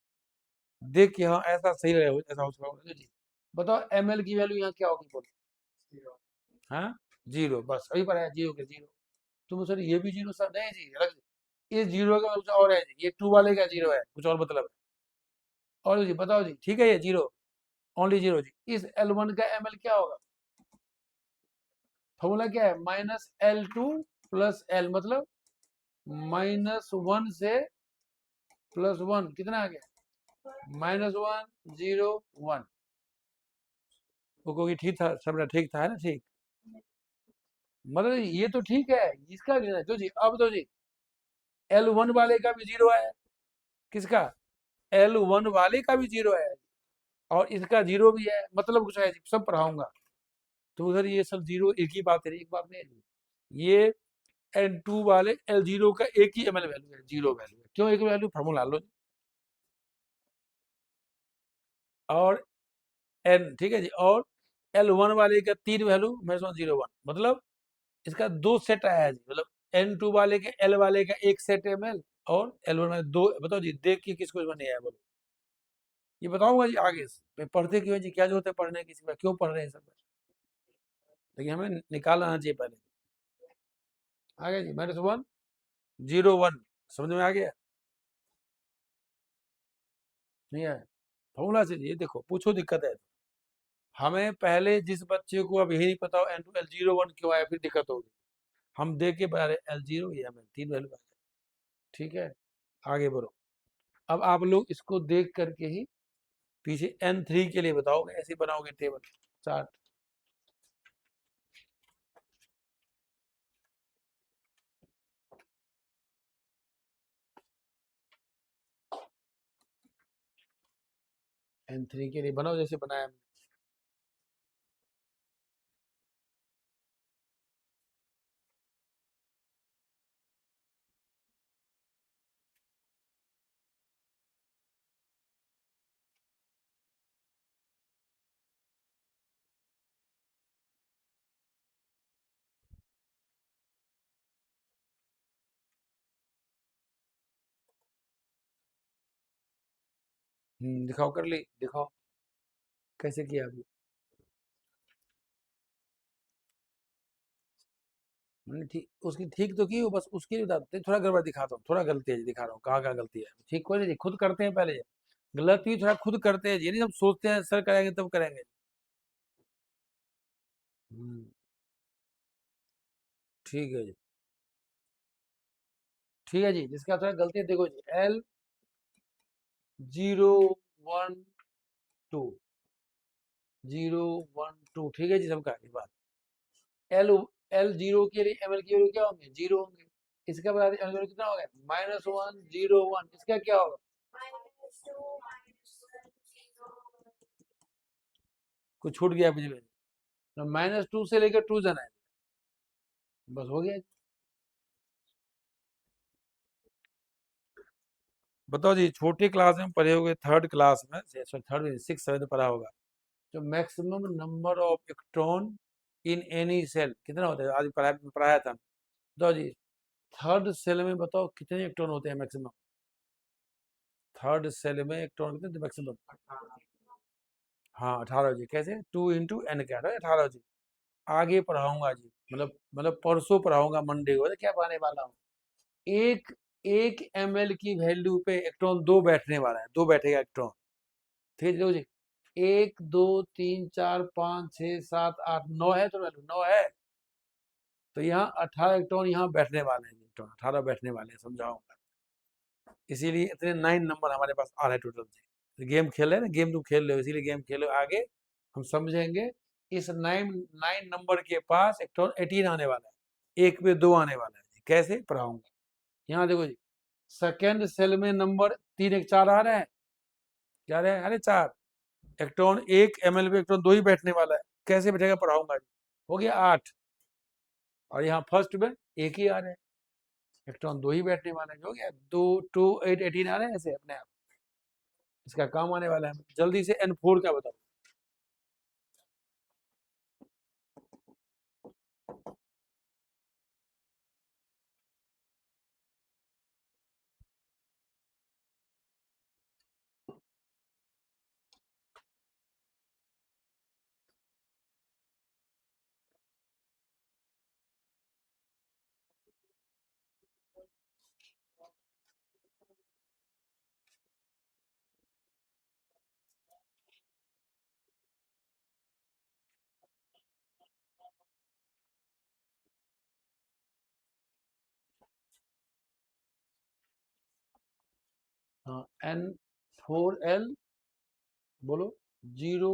S1: देख के हाँ ऐसा सही रहे, ऐसा हो सकता है जी। बताओ एम एल की वैल्यू यहाँ क्या होगी, बोलो। हाँ जीरो, बस अभी पर है जीरो के जीरो। तुम सर ये भी जीरो, सर नहीं जी अलग से। इस जीरो का कुछ और है जी, ये टू वाले का जीरो है, कुछ और मतलब है। और जी बताओ जी, ठीक है ये जीरो, ओनली जीरो जी। इस एल वन का एम एल क्या होगा, फॉर्मूला क्या है, -L2 प्लस एल, मतलब -1 से +1 कितना आ गया, -1 0 1। वो क्योंकि ठीक था, सब ठीक था, है ना, ठीक। मतलब ये तो ठीक है, इसका भी तो जी, अब तो जी एल वन वाले का भी जीरो है, किसका, एल वन वाले का भी जीरो है, और इसका जीरो भी है, मतलब कुछ है, सब पढ़ाऊंगा। तो उधर ये सब जीरो एक ही बात है, एक बात नहीं है। ये एन टू वाले एल जीरो का एक ही एम एल वैल्यू है, जीरो वैल्यू है, क्यों एक वैल्यू, फार्मूला लो। और एन ठीक है जी, और एल वन वाले का तीन वैल्यू, -1 0 1, मतलब इसका दो सेट आया है जी, मतलब एन टू वाले के एल वाले का एक सेट एम एल, और एल वन वाले दो। बताओ जी, देख के किसको इसमें नहीं आया, बोलो। ये बताऊंगा जी आगे से, पढ़ते क्यों हैं जी, क्या जरूरत है पढ़ने की, क्यों पढ़ रहे हैं सब, लेकिन हमें निकाल आना चाहिए पहले। आ गया जी, -1 0 1, समझ में आ गया, नहीं आया, फॉर्मूला से ये देखो, पूछो दिक्कत है। हमें पहले जिस बच्चे को अब यही नहीं पता हो N to L zero one क्यों आया, फिर दिक्कत होगी। हम देख के बता रहे एल जीरो या एम एल, तीन वैल्यू आ गया, ठीक है। आगे बढ़ो, अब आप लोग इसको देख करके ही पीछे एन थ्री के लिए बताओगे, ऐसे बनाओगे टेबल चार्ट। एन थ्री के लिए बनाओ जैसे बनाया हमने। दिखाओ, कर ली, दिखाओ कैसे किया अभी। मैंने ठीक उसकी ठीक तो की हो, बस उसके लिए बताते थोड़ा गड़बड़ दिखाता हूँ, थोड़ा गलती है दिखा रहा हूँ कहाँ कहाँ गलती है। ठीक कोई नहीं, खुद करते हैं पहले, गलती थोड़ा खुद करते हैं, ये नहीं हम सोचते हैं सर करेंगे तब करेंगे। हम्म, ठीक है जी। ठीक है जी, जिसका थोड़ा गलती है देखो जी, एल 0 1 2, 0 1 2, ठीक है जी, सबका ये बात। एल एल जीरो के लिए एम एल की वैल्यू क्या होंगे, जीरो होंगे। इसका बता दें एल वैल्यू कितना होगा, -1 0 1, इसका क्या होगा, कुछ छूट गया मुझे, तो -2 से लेकर 2 जाना है, बस हो गया। बताओ जी, छोटी क्लास में पढ़े होगे, थर्ड क्लास में, सॉरी थर्ड में, सिक्स सेवन पढ़ा होगा, जो maximum number of electron in any cell कितना होता है, आज पढ़ाया था। बताओ जी, थर्ड सेल में बताओ कितने इलेक्ट्रॉन होते हैं मैक्सिमम, थर्ड सेल में इलेक्ट्रॉन कितने मैक्सिमम। हाँ 18 जी, कैसे 2 × n क्या है 18 जी। आगे पढ़ाऊंगा जी, मतलब परसों पढ़ाऊंगा मंडे को, तो क्या पढ़ाने वाला हूँ, एक एक ml की वैल्यू पे इलेक्ट्रॉन दो बैठने वाला है, दो बैठेगा इलेक्ट्रॉन। ठीक है देखो जी, 1 2 3 4 5 6 7 8 9 है, तो वैल्यू 9 है, तो यहाँ 18 इलेक्ट्रॉन यहाँ बैठने वाले हैं, इलेक्ट्रॉन 18 बैठने वाले हैं, समझाऊंगा। इसीलिए इतने 9 नंबर हमारे पास आ रहे हैं टोटल से। तो गेम खेल रहे हैं ना, गेम तुम खेल रहे हो, इसीलिए गेम खेलो, आगे हम समझेंगे। इस 9 नंबर के पास इलेक्ट्रॉन 18 आने वाला है, एक पे दो आने वाला है, कैसे पढ़ाऊंगा। यहाँ देखो जी, सेकेंड सेल में नंबर 3 1 4 आ रहा है, क्या रहे हैं, अरे 4, इलेक्ट्रॉन 1 ml पे इलेक्ट्रॉन दो ही बैठने वाला है, कैसे बैठेगा पढ़ाऊंगा जी। हो गया 8, और यहाँ फर्स्ट में एक ही आ रहे हैं, इलेक्ट्रॉन दो ही बैठने वाला है, हो गया 2 2 8 18 आ रहे हैं ऐसे अपने आप, इसका काम आने वाला है। जल्दी से N4 का बताओ। हाँ, N4L बोलो, 0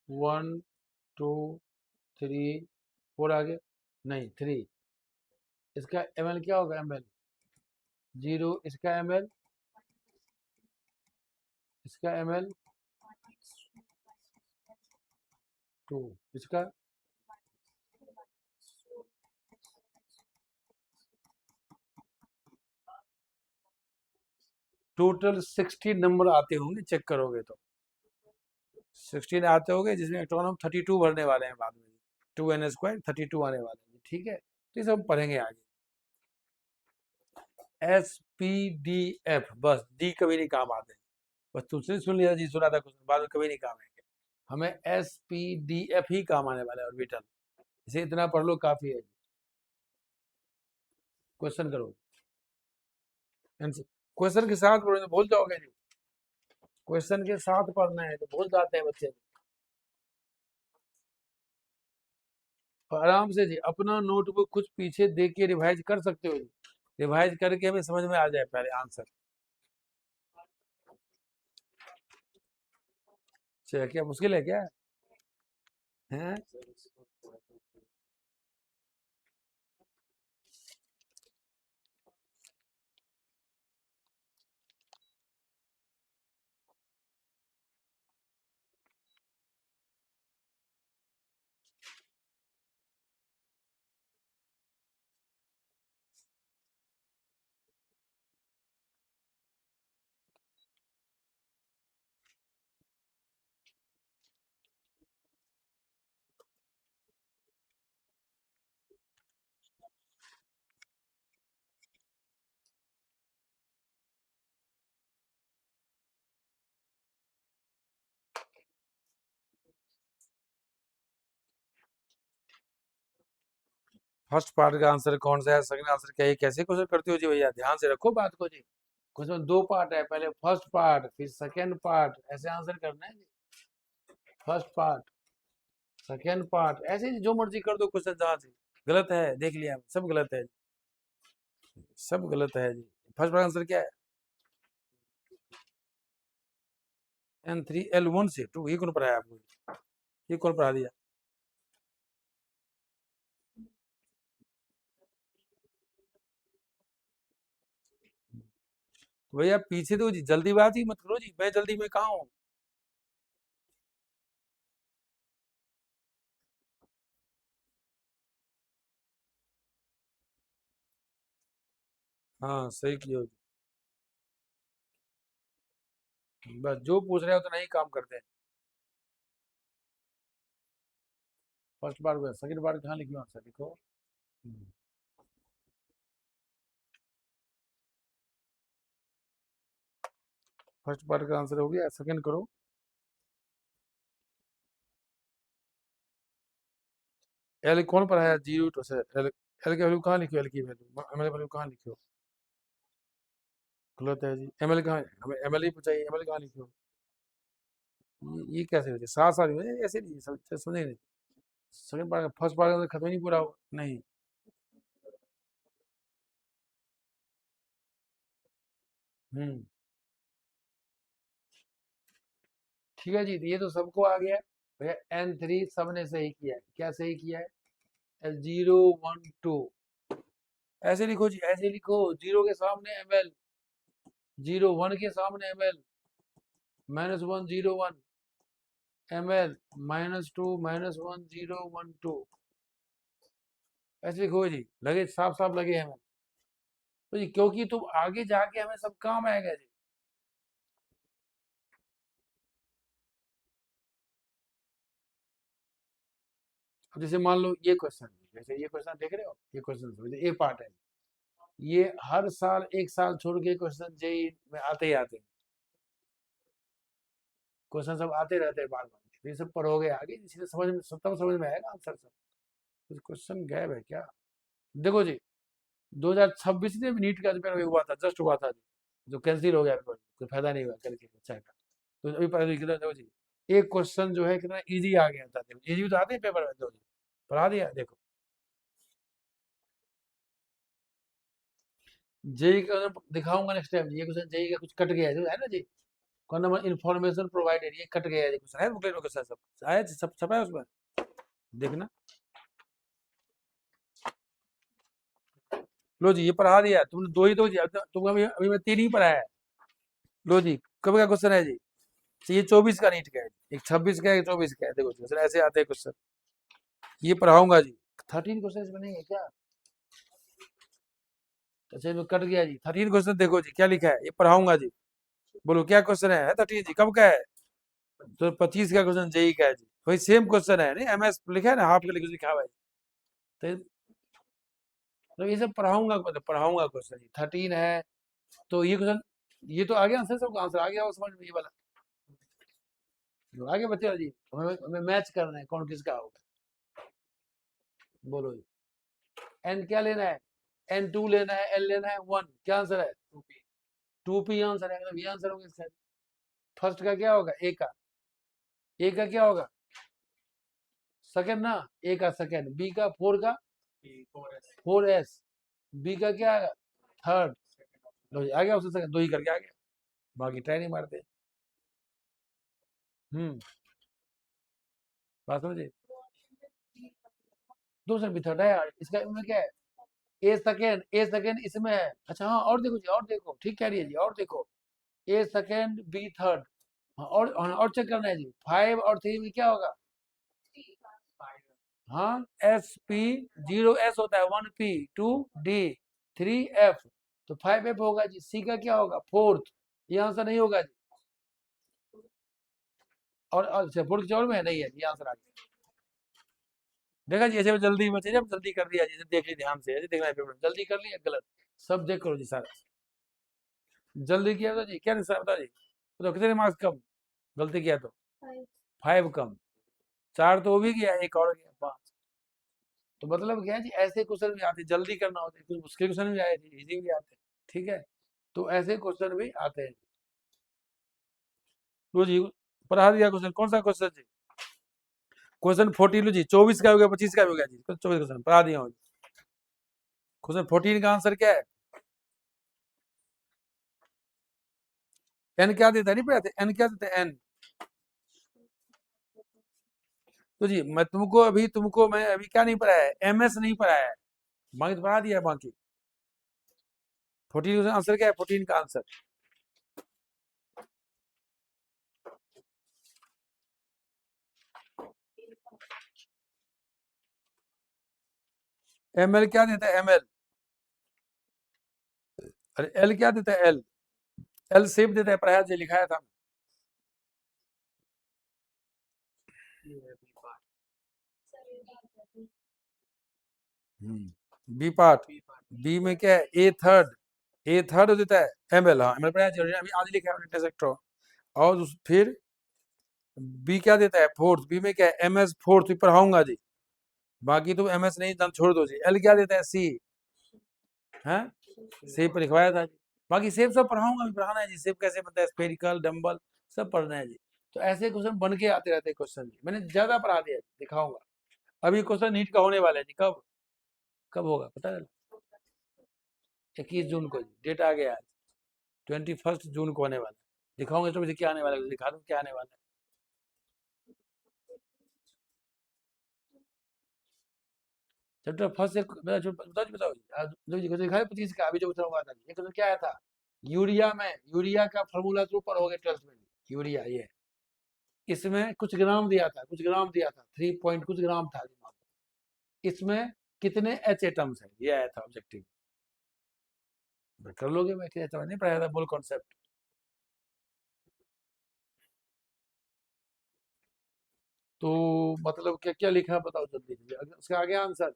S1: 1 2 3 4, आगे नहीं 3, इसका ml क्या होगा, ml 0, इसका ml, इसका ml 2, इसका टोटल 16 नंबर आते होंगे, चेक करोगे तो 16 आते होंगे, जिसमें इलेक्ट्रॉन हम 32 भरने वाले हैं बाद में, 2n² 32 आने वाले हैं, ठीक है, तो ये सब पढ़ेंगे आगे। SPDF, बस डी कभी नहीं काम आते, बस तुमसे सुन लिया जी, सुना था कुछ, बाद में कभी नहीं काम आएंगे, हमें SPDF ही काम आने वाला है, ऑर्बिटल, इसे इतना पढ़ लो काफी है। क्वेश्चन करो, क्वेश्चन के साथ पढ़ो तो भूल जाओगे जी, क्वेश्चन के साथ पढ़ना है तो भूल जाते हैं बच्चे। और आराम से जी अपना नोटबुक कुछ पीछे देख के रिवाइज कर सकते हो जी, रिवाइज करके हमें समझ में आ जाए पहले आंसर। चलिए, क्या मुश्किल है क्या, है। फर्स्ट पार्ट का आंसर कौन सा है, सेकंड आंसर क्या है, कैसे क्वेश्चन करते हो जी भैया, ध्यान से रखो बात को जी। क्वेश्चन दो पार्ट है, पहले फर्स्ट पार्ट फिर सेकंड पार्ट, ऐसे आंसर करना है जी। फर्स्ट पार्ट सेकंड पार्ट ऐसे ही जो मर्जी कर दो क्वेश्चन जहाँ से। गलत है, देख लिया, सब गलत है, सब गलत है जी। फर्स्ट पार्ट आंसर क्या है, N3L1 से 2, ये कौन पढ़ाया आपको, ये कौन पढ़ा दिया। तो भैया पीछे तो जी जल्दीबाजी मत करो जी, मैं जल्दी में कहाँ हूँ। हाँ सही किया जी। बस जो पूछ रहे हो तो नहीं काम करते हैं। फर्स्ट बार हुआ, सेकंड बार कहाँ लिखी आंसर लिखो। फर्स्ट पार्ट का आंसर हो गया, सेकंड करो। एल कौन पढ़ाया, जीरो टू से एल, एल की वैल्यू कहाँ लिखो, एल की वैल्यू एम एल वैल्यू कहाँ लिखो। गलत है जी, एम एल कहाँ है, हमें एम एल ही पूछा, एम एल कहाँ लिखो। ये कैसे हो जाए, साथ साथ हो जाए, ऐसे नहीं समझे नहीं। सेकंड पार्ट फर्स्ट पार्ट का खत्म ही नहीं पूरा हुआ नहीं। हम्म ठीक है जी, तो ये तो सबको आ गया भैया। N3 सबने सही किया है, क्या सही किया है, 0 1 2, ऐसे लिखो जी, ऐसे लिखो, 0 के सामने ml, 0 1 के सामने ml, -1 0 1 ml, -2 -1 0 1 2, ऐसे लिखो जी, लगे साफ साफ लगे हमें तो जी, क्योंकि तुम आगे जाके हमें सब काम आएगा जी। अब जैसे मान लो ये क्वेश्चन, जैसे ये क्वेश्चन देख रहे हो, ये क्वेश्चन ये पार्ट है, ये हर साल एक साल छोड़ के क्वेश्चन जेई में आते ही आते हैं, क्वेश्चन सब आते रहते हैं बार बार, ये सब पढ़ोगे आगे, इसलिए समझ में सब समझ में आएगा आंसर सब। कुछ क्वेश्चन गैप है क्या, देखो जी, 2026 में नीट का पेपर हुआ था, जस्ट हुआ था जी, जो कैंसिल हो गया पेपर, कोई फायदा नहीं हुआ करके अच्छा का। तो अभी पढ़ा कितना, देखो जी, एक क्वेश्चन जो है कितना इजी आ गया था, इजी तो आते हैं पेपर में, देखो जी पढ़ा दिया देखो। जेई का दिखाऊंगा नेक्स्ट टाइम, ये क्वेश्चन जेई का कुछ कट गया है जो है ना जी, कौन नंबर इन्फॉर्मेशन प्रोवाइडेड, ये कट गया है क्वेश्चन, है बुकलेट में क्वेश्चन सब आया, सब छपा है उसमें, देखना। लो जी ये पढ़ा दिया तुमने, दो ही तो जी, तुम अभी अभी मैं तीन ही पढ़ाया है। लो जी कब का क्वेश्चन है जी, तो ये 24 का नीट का है, एक 26 का है, एक 24 का है, देखो क्वेश्चन ऐसे आते हैं क्वेश्चन, ये पढ़ाऊंगा जी। 13 क्वेश्चन इसमें नहीं है क्या, अच्छा ये कट गया जी, 13 क्वेश्चन देखो जी क्या लिखा है, ये पढ़ाऊंगा जी। बोलो क्या क्वेश्चन है 13 जी, कब का है, तो 25 का क्वेश्चन जेई का है जी, वही सेम क्वेश्चन है, नहीं एमएस लिखा है ना, हाफ का लिखा हुआ है, तो ये सब पढ़ाऊंगा, मतलब पढ़ाऊंगा क्वेश्चन जी, 13 है, तो ये क्वेश्चन, ये तो आ गया आंसर, सबका आंसर आ गया वो समझ में, ये वाला जो आगे बच्चे जी, हमें हमें मैच करना है कौन किसका होगा। बोलो जी, एन क्या लेना है, N2 लेना है, एल लेना है, 1 क्या आंसर है, 2p आंसर है, मतलब ये आंसर होगा इसका। फर्स्ट का क्या होगा, ए का क्या होगा, सेकंड ना, ए का सेकंड, बी का 4 का 4s, बी का क्या आएगा, थर्ड। लो जी, आ गया उससे सेकंड, दो ही करके आ गया, बाकी ट्राई नहीं मारते। हम्म बात समझे, दूसरा भी थर्ड है यार, इसका में क्या है, ए सेकेंड इसमें है, अच्छा हाँ, और देखो जी, और देखो, ठीक कह रही है जी, और देखो, ए सेकेंड बी थर्ड, हाँ, और चेक करना है जी, 5 और 3 में क्या होगा, हाँ एस पी, 0 एस होता है, 1 पी, 2 डी, 3 एफ, तो 5 एफ होगा जी, सी का क्या होगा, फोर्थ, ये आंसर नहीं होगा जी, और अच्छा फोर्थ किसी और में है, नहीं है, ये आंसर आ गया। देखा जी, ऐसे जल्दी में जब जल्दी कर दिया जी, देख ली ध्यान से, ऐसे देखना है पेपर, जल्दी कर लिया गलत, सब देख करो जी सारा, जल्दी किया तो जी क्या नहीं बता जी, तो कितने मार्क्स कम, गलती किया तो 5 कम, 4 तो वो भी गया, एक और गया 5, तो मतलब क्या है जी, ऐसे क्वेश्चन भी आते, जल्दी करना होता है, कुछ मुश्किल क्वेश्चन भी आए थे, इजी भी आते हैं, ठीक है। तो ऐसे क्वेश्चन भी आते हैं। लो जी, पढ़ा दिया क्वेश्चन, कौन सा क्वेश्चन जी? क्वेश्चन 14 लो जी, 24 का हो गया, 25 का भी हो गया जी, तो 24 क्वेश्चन पढ़ा दिया हूँ। क्वेश्चन 14 का आंसर क्या है? एन क्या देता है, नहीं पढ़ाते, एन क्या देता है, एन। तो जी मैं तुमको मैं अभी क्या नहीं पढ़ाया है, एमएस नहीं पढ़ाया है, बाकी तो पढ़ा दिया है बाकी। 14 का आंसर क्या है, 14 का आंसर? एमएल क्या देता है, एमएल? अरे एल क्या देता है, एल? एल सेप देता है, पढ़ाया जो लिखाया था। बी पार्ट, बी में क्या है, ए थर्ड, ए थर्ड देता है एमएल, हाँ एमएल पढ़ाया जरूरी, अभी आगे लिखा है सेक्टर। और फिर बी क्या देता है, फोर्थ, बी में क्या है, एमएस फोर्थ भी पढ़ाऊंगा जी, बाकी तो एमएस नहीं जान, छोड़ दो जी। एल क्या देता है, सी है, सेप लिखवाया था जी, बाकी सेप सब पढ़ाऊंगा, अभी पढ़ाना है जी, सेप कैसे बनता है, स्फेरिकल, डम्बल, सब पढ़ना है जी। तो ऐसे क्वेश्चन बन के आते रहते हैं क्वेश्चन जी, मैंने ज्यादा पढ़ा दिया जी, दिखाऊंगा। अभी क्वेश्चन नीट का होने वाला है जी, कब कब होगा पता है? 21 जून को जी, डेट आ गया आज, 21 जून को होने वाला है। दिखाऊंगे तो मुझे क्या आने वाला है, दिखा दूं क्या आने वाला है। चैप्टर फर्स्ट से बताओ जी, बताओ जी, जो जी क्वेश्चन दिखाया 25 का, अभी जो बताऊंगा था ये क्वेश्चन क्या आया था, यूरिया में, यूरिया का फॉर्मूला तो ऊपर हो गया 12th में, यूरिया ये, इसमें कुछ ग्राम दिया था, कुछ ग्राम दिया था, 3 पॉइंट कुछ ग्राम था दिमाग में। इसमें कितने एच एटम्स है, ये आया था ऑब्जेक्टिव, कर लोगे, मैं क्या नहीं पढ़ाया था बोल कॉन्सेप्ट। तो मतलब क्या क्या लिखा है बताओ जल्दी जल्दी, उसका आगे आंसर।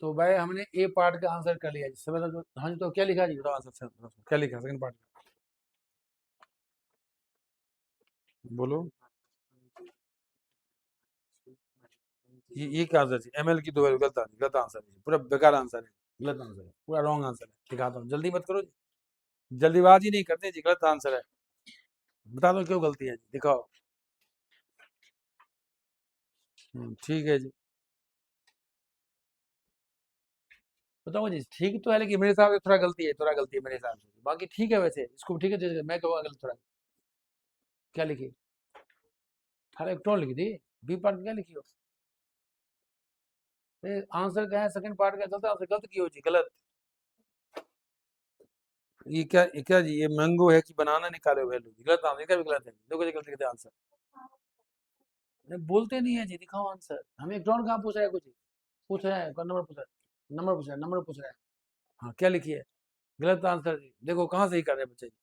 S1: तो भाई हमने ए पार्ट का आंसर कर लिया जी, समझ लो। हाँ जी, तो क्या लिखा जी, बताओ आंसर क्या लिखा सेकंड पार्ट का, बोलो। ये क्या आंसर है, एमएल की दो value, गलत गलत आंसर है, पूरा बेकार आंसर है, गलत आंसर है, पूरा रॉन्ग आंसर है, दिखाता हूँ, जल्दी मत करो जी, जल्दीबाजी नहीं करते जी, गलत आंसर है, बता दो क्यों गलती है जी, दिखाओ। ठीक है जी, बताओ जी, ठीक तो है, लेकिन मेरे हिसाब से थोड़ा गलती है मेरे हिसाब से, बाकी ठीक है, वैसे इसको ठीक है, मैं कहूँगा गलत थोड़ा। क्या लिखी, थारा इलेक्ट्रॉन लिखी थी, बी पार्ट में क्या लिखी हो, आंसर क्या है, सेकंड पार्ट का चलता है, गलत की हो जी, गलत। ये क्या जी, ये मैंगो है कि बनाना निकाले वैल्यू, गलत आंसर, ये क्या भी गलत है, देखो जी गलत कितने आंसर, नहीं बोलते नहीं है जी, दिखाओ आंसर, हमें इलेक्ट्रॉन कहाँ पूछ रहा है, कुछ पूछ रहा है, नंबर पूछ रहा है, नंबर पूछ रहा है, नंबर पूछ रहा है। हाँ क्या लिखिए, गलत आंसर जी, देखो कहाँ सही कर रहे हैं बच्चे जी।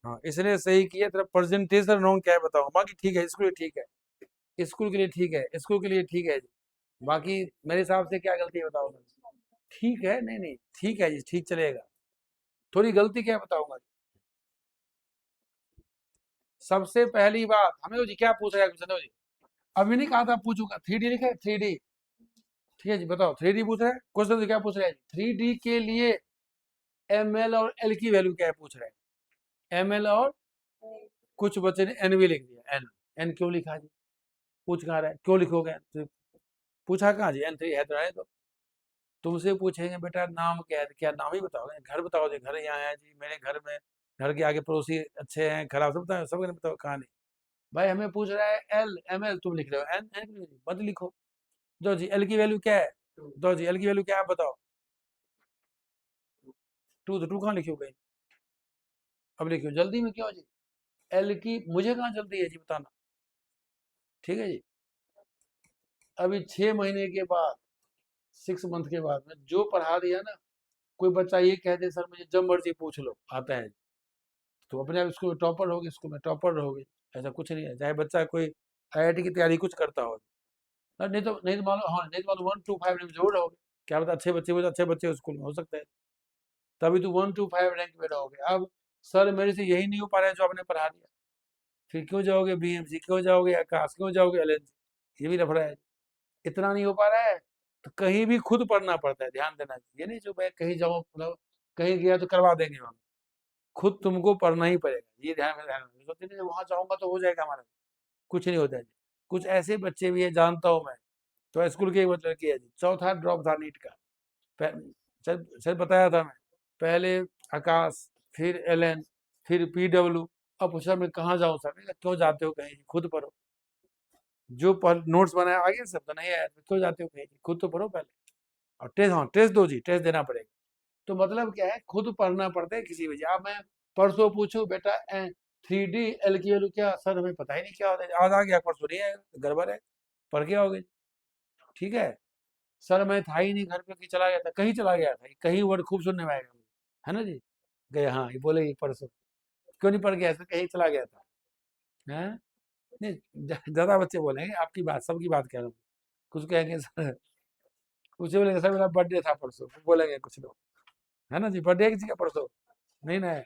S1: हाँ इसने सही किया, तेरा प्रेजेंटेशन रॉन्ग क्या है बताओ, बाकी ठीक है, स्कूल ठीक है, स्कूल के लिए ठीक है, स्कूल के लिए ठीक है जी, बाकी मेरे हिसाब से क्या गलती है बताओ। ठीक है, नहीं नहीं ठीक है जी, ठीक चलेगा, थोड़ी गलती क्या है बताऊंगा। सबसे पहली बात हमें तो जी क्या पूछ रहा है क्वेश्चन जी, अभी नहीं कहा था पूछूंगा, 3D लिखा है, 3D, ठीक है जी, बताओ 3D पूछ रहा है क्वेश्चन, तो क्या पूछ रहा है, 3D के लिए ml और l की वैल्यू क्या है पूछ रहा है, ml और, कुछ बच्चे ने n भी लिख दिया, n, n क्यों लिखा जी, पूछ कहाँ रहा है, क्यों लिखोगे, तो पूछा कहाँ जी, n3 है तो है, तो तुमसे पूछेंगे बेटा नाम क्या है, क्या नाम ही बताओगे, घर बताओ जी, घर यहाँ है जी, मेरे घर में, घर के आगे पड़ोसी अच्छे हैं खराब, सब बताओ, सब बताओ कहानी। भाई हमें पूछ रहा है एल, एम एल तुम लिख रहे हो, एन एन मत लिखो। दो जी एल की वैल्यू क्या है, दो जी एल की वैल्यू क्या है बताओ, टू, तो टू कहाँ लिखी हो गई, अब लिखियो जल्दी में, क्यों जी, एल की मुझे कहाँ जल्दी है जी बताना, ठीक है जी। अभी 6 महीने के बाद, 6 मंथ के बाद में जो पढ़ा दिया ना, कोई बच्चा ये कह दे सर मुझे जब मर्जी पूछ लो आता है, तो अपने आप स्कूल में टॉपर रहोगे, स्कूल में टॉपर रहोगे, ऐसा कुछ नहीं है, चाहे बच्चा कोई आईआईटी की तैयारी कुछ करता हो, नहीं तो मान लो, हाँ नहीं तो मान लो 1 to 5 रैंक जरूर रहोगे, क्या पता अच्छे बच्चे हो, अच्छे बच्चे स्कूल में हो सकता है, तभी तो 1 to 5 रैंक में रहोगे। अब सर मेरे से यही नहीं हो पा रहा है जो आपने पढ़ा दिया, फिर क्यों जाओगे बीएमसी, क्यों जाओगे आकाश, क्यों जाओगे एलएनसी, ये भी लफड़ा है। इतना नहीं हो पा रहा है तो कहीं भी खुद पढ़ना पड़ता है, ध्यान देना। ये नहीं जो मैं कहीं जाऊँ, मतलब कहीं गया तो करवा देंगे हम, खुद तुमको पढ़ना ही पड़ेगा, ये ध्यान में रखना। सोचते नहीं वहां जाऊंगा तो हो जाएगा हमारा, कुछ नहीं होता है जी। कुछ ऐसे बच्चे भी है जानता हूँ मैं, तो स्कूल की एक लड़की है जी, चौथा ड्रॉप था नीट का। सर सर बताया था मैं, पहले आकाश, फिर एलएन, फिर पीडब्ल्यू। अब पूछा मैं कहाँ जाऊँ सर, मैंने कहा, क्यों जाते हो कहीं, खुद पढ़ो। जो पढ़ नोट्स बनाया आगे सब तो नहीं आया, तो क्यों जाते हो कहीं, खुद तो पढ़ो पहले। और टेस्ट, हाँ टेस्ट दो जी, टेस्ट देना पड़ेगा। तो मतलब क्या है, खुद पढ़ना पड़ता है किसी वजह। अब मैं परसों पूछूं बेटा 3D L की वैल्यू क्या, सर हमें पता ही नहीं क्या होता है, आज आ गया परसों नहीं आएगा, गड़बड़ है, पढ़ के आओगे। ठीक है, सर मैं था ही नहीं घर पे, कि चला गया था, कहीं चला गया था, कहीं वर्ड खूब सुनने में आएगा, है ना जी। गए, हाँ ये बोले परसों क्यों नहीं पढ़ गया, सर कहीं चला गया था। हैं, नहीं ज्यादा बच्चे बोलेंगे, आपकी बात सबकी बात कह रहा हूँ। कुछ कहेंगे सर, कुछ बोलेंगे सर मेरा बर्थडे था परसों, बोलेंगे कुछ लोग, है ना जी, बर्थडे किसी का परसों, नहीं ना है,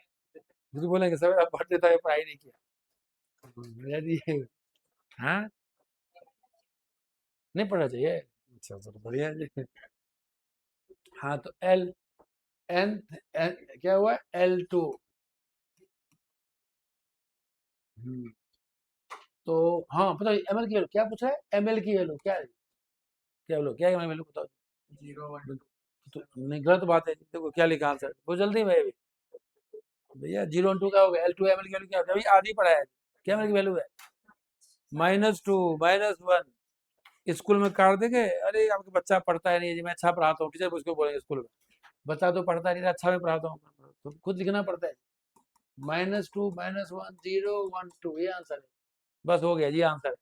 S1: कुछ बोलेंगे सर मेरा बर्थडे था, ये पढ़ाई नहीं किया। भैया जी, हाँ नहीं पढ़ना चाहिए, अच्छा चलो बढ़िया है जी। हाँ तो एन क्या हुआ, L2। तो हाँ पता है एमएल की वैल्यू क्या पूछ रहा है, एमएल की वैल्यू क्या है, क्या बोलो, क्या है वैल्यू बताओ। 0 1 2। तो नहीं गलत बात है, देखो क्या लिखा आंसर, वो जल्दी में भैया 0 1 2 क्या होगा, L2 एमएल की वैल्यू क्या होती है, अभी आधी पढ़ा है, क्या एमएल की वैल्यू है, -2 -1। स्कूल में काट देंगे, अरे आपका बच्चा पढ़ता है नहीं जी, मैं अच्छा पढ़ाता हूँ, टीचर उसको बोलेंगे स्कूल में, बच्चा तो पढ़ता नहीं, अच्छा मैं पढ़ाता हूँ, तो खुद लिखना पड़ता है। -2 -1 0 1 2, ये आंसर है, बस हो गया जी आंसर।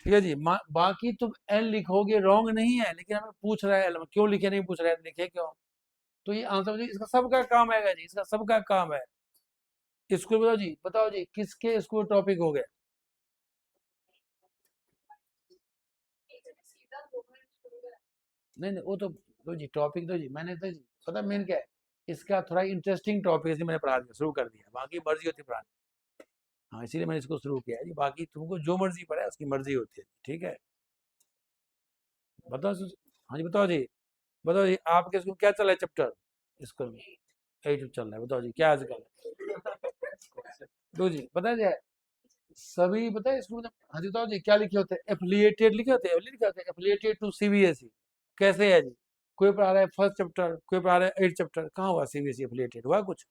S1: ठीक है जी, बाकी तुम एन लिखोगे रॉन्ग नहीं है, लेकिन हमें पूछ रहा है L, क्यों लिखे नहीं पूछ रहा है, लिखे क्यों। तो ये आंसर जी, इसका सबका काम आएगा जी, इसका सबका काम है। स्कूल बताओ जी, बताओ जी किसके स्कूल टॉपिक हो गए। नहीं नहीं वो तो दो जी, टॉपिक दो जी, मैंने तो जी पता मेन क्या है, इसका थोड़ा इंटरेस्टिंग टॉपिक इसलिए मैंने पढ़ा दिया, शुरू कर दिया, बाकी मर्जी होती है पढ़ाने। हाँ इसीलिए मैंने इसको शुरू किया है जी, बाकी तुमको जो मर्जी पढ़े उसकी मर्जी होती है, ठीक है। बताओ हाँ जी बताओ जी, बताओ जी आपके स्कूल क्या चल रहा है चैप्टर स्कूल में, यही चल रहा है, बताओ जी क्या आजकल। दो जी पता है, सभी पता है स्कूल में, हाँ जी बताओ जी क्या लिखे होते हैं, एफिलिएटेड लिखे होते हैं, लिखे होते हैं एफिलिएटेड टू सीबीएसई। कैसे है जी, कोई पढ़ा रहा है फर्स्ट चैप्टर, कोई पढ़ा रहा है 8 चैप्टर, कहाँ हुआ सीबीएसई एफिलिएटेड, हुआ कुछ।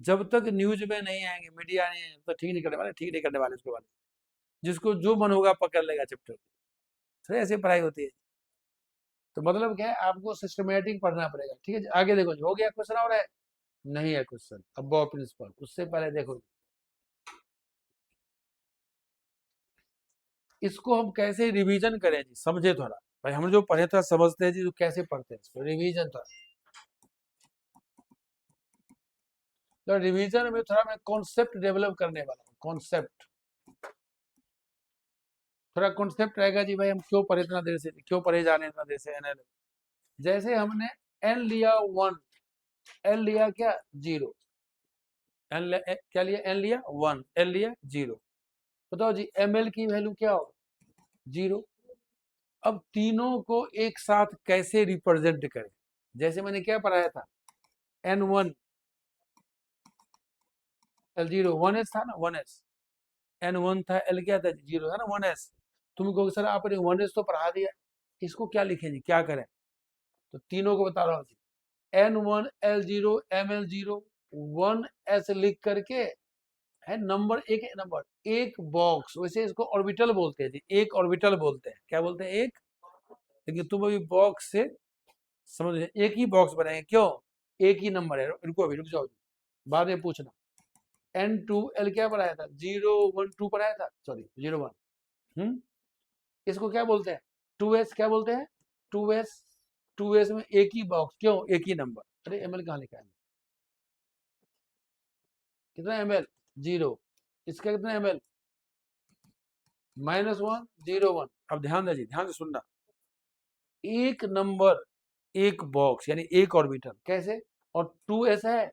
S1: जब तक न्यूज में नहीं आएंगे, मीडिया नहीं आएंगे, तो ठीक नहीं करने वाले, ठीक नहीं करने वाले उसके बाद, जिसको जो मन होगा पकड़ लेगा चैप्टर, तो ऐसे पढ़ाई होती है। तो मतलब क्या है, आपको सिस्टमेटिक पढ़ना पड़ेगा, ठीक है जी। आगे देखो जी, हो गया क्वेश्चन और है, नहीं है क्वेश्चन, अब प्रिंसिपल, उससे पहले देखो इसको हम कैसे रिवीजन करें जी, समझे थोड़ा, भाई हम जो पढ़े था समझते हैं जी, तो कैसे पढ़ते हैं इसको, रिवीजन थोड़ा। तो रिवीजन में थोड़ा मैं कॉन्सेप्ट डेवलप करने वाला हूँ, कॉन्सेप्ट, थोड़ा कॉन्सेप्ट रहेगा जी, भाई हम क्यों पढ़े इतना देर से, क्यों पढ़े जाने इतना देर से एनएल। जैसे हमने एन लिया 1, एल लिया क्या 0, क्या लिया, एन लिया 1, एल लिया 0। बताओ जी एमएल की वैल्यू क्या हो, 0। अब तीनों को एक साथ कैसे रिप्रेजेंट करें, जैसे मैंने क्या पढ़ाया था, N1 L0 1s था ना, 1s, N1 था, L क्या था 0 था ना, 1s। तुम कहोगे सर आपने 1s तो पढ़ा दिया, इसको क्या लिखें जी, क्या करें। तो तीनों को बता रहा हूँ जी, N1 L0 ML0 1s लिख करके, है नंबर एक, नंबर एक बॉक्स, वैसे इसको ऑर्बिटल बोलते हैं जी, एक ऑर्बिटल बोलते हैं, क्या बोलते हैं, एक। लेकिन तुम अभी बॉक्स से समझ रहे, एक ही बॉक्स बनाएंगे, क्यों, एक ही नंबर है, रुको अभी रुक जाओ, बाद में पूछना। N2L क्या पढ़ाया था, 0 1 2 पढ़ाया था, सॉरी 0 1। इसको क्या बोलते हैं, 2s क्या बोलते हैं, 2s, 2s में एक ही बॉक्स, क्यों, एक ही नंबर। अरे ml कहाँ लिखा है, कितना ml, 0। इसका कितना ml, -1 0 1। अब ध्यान दीजिए, ध्यान से सुनना। एक नंबर एक बॉक्स यानी एक ऑर्बिटल कैसे, और 2s है,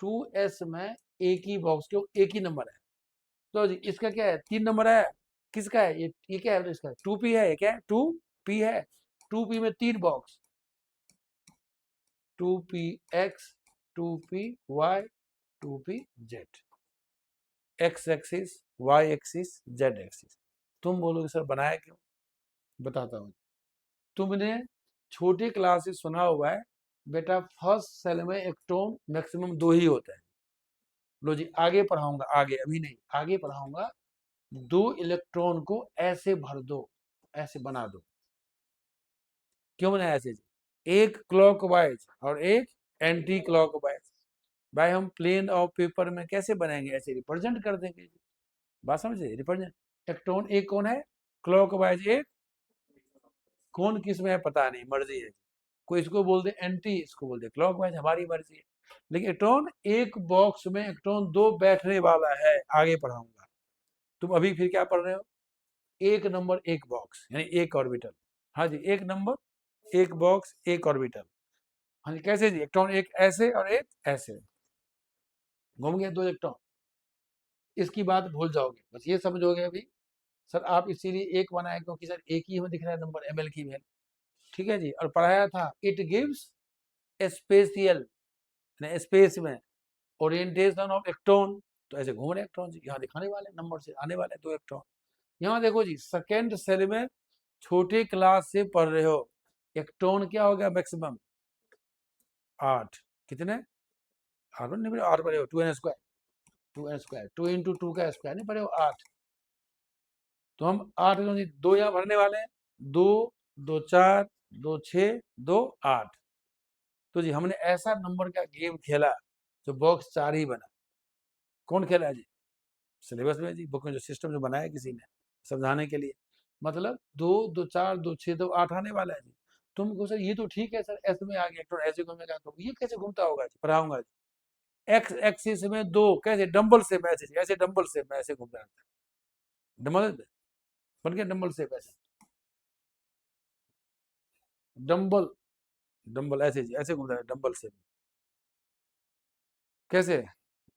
S1: 2s में एक ही बॉक्स क्यों, एक ही नंबर है। तो जी इसका क्या है, 3 नंबर है, किसका है ये क्या है इसका, 2p है, ये क्या है 2p है, 2p में 3 box, 2px 2py 2pz, X axis Y axis Z axis. तुम बोलोगे सर बनाया क्यों, बताता हूँ। तुमने छोटी क्लास से सुना हुआ है बेटा, फर्स्ट सेल में इलेक्ट्रॉन मैक्सिमम 2 ही होता है। लो जी आगे पढ़ाऊंगा, आगे अभी नहीं, आगे पढ़ाऊंगा। 2 इलेक्ट्रॉन को ऐसे भर दो, ऐसे बना दो। क्यों बनाया ऐसे, एक क्लॉकवाइज और एक एंटी क्लॉकवाइज। भाई हम प्लेन ऑफ पेपर में कैसे बनाएंगे, ऐसे रिप्रेजेंट कर देंगे। बात समझे, रिप्रेजेंट। इलेक्ट्रॉन एक कौन है, क्लॉकवाइज एक, कौन किस में है पता नहीं, मर्जी है। कोई इसको बोल दे एंटी, इसको बोल दे क्लॉकवाइज, हमारी मर्जी है। लेकिन इलेक्ट्रॉन एक बॉक्स में इलेक्ट्रॉन 2 बैठने वाला है, आगे पढ़ाऊंगा। तुम अभी फिर क्या पढ़ रहे हो, एक नंबर एक बॉक्स यानी एक ऑर्बिटल। हाँ जी, एक नंबर एक बॉक्स एक ऑर्बिटल। हाँ जी, कैसे जी, इलेक्ट्रॉन एक ऐसे और एक ऐसे, घूम गए 2 इलेक्ट्रॉन। इसकी बात भूल जाओगे, बस ये समझोगे अभी। सर आप इसीलिए एक बनाए क्योंकि सर एक ही हमें दिख रहा है नंबर, ml की वैल्यू, ठीक है जी। और पढ़ाया था इट गिव्स स्पेशियल स्पेस में ओरिएंटेशन ऑफ इलेक्ट्रॉन। तो ऐसे घूम रहे इलेक्ट्रॉन जी, यहाँ दिखाने वाले नंबर से आने वाले 2 इलेक्ट्रॉन। यहाँ देखो जी, सेकेंड सेल में छोटे क्लास से पढ़ रहे हो, इलेक्ट्रॉन क्या हो गया मैक्सिमम 8, कितने 8 नहीं पढ़े, 8 पढ़े हो, 2n² 2n², 2 इंटू 2 का स्क्वायर नहीं पढ़े हो, 8। तो हम 8 दो यहाँ भरने वाले हैं, 2 2 4 2 6 2 8। तो जी हमने ऐसा नंबर का गेम खेला जो बॉक्स 4 ही बना। कौन खेला है जी, सिलेबस में जी, बुक में जो सिस्टम जो बनाया किसी ने समझाने के लिए। मतलब 2 2 4 2 6 2 8 आने वाला है जी। तुमको सर ये तो ठीक है सर, एस में आ गया तो ऐसे घूमेगा, तो ये कैसे घूमता होगा जी, पढ़ाऊंगा जी। एक्स एक्सिस में 2 कैसे, डंबल से ऐसे, ऐसे डंबल से ऐसे घूमता रहता है, डंबल बन गया, डंबल से ऐसे, डंबल डंबल ऐसे जी, ऐसे घूमता है डंबल से। कैसे,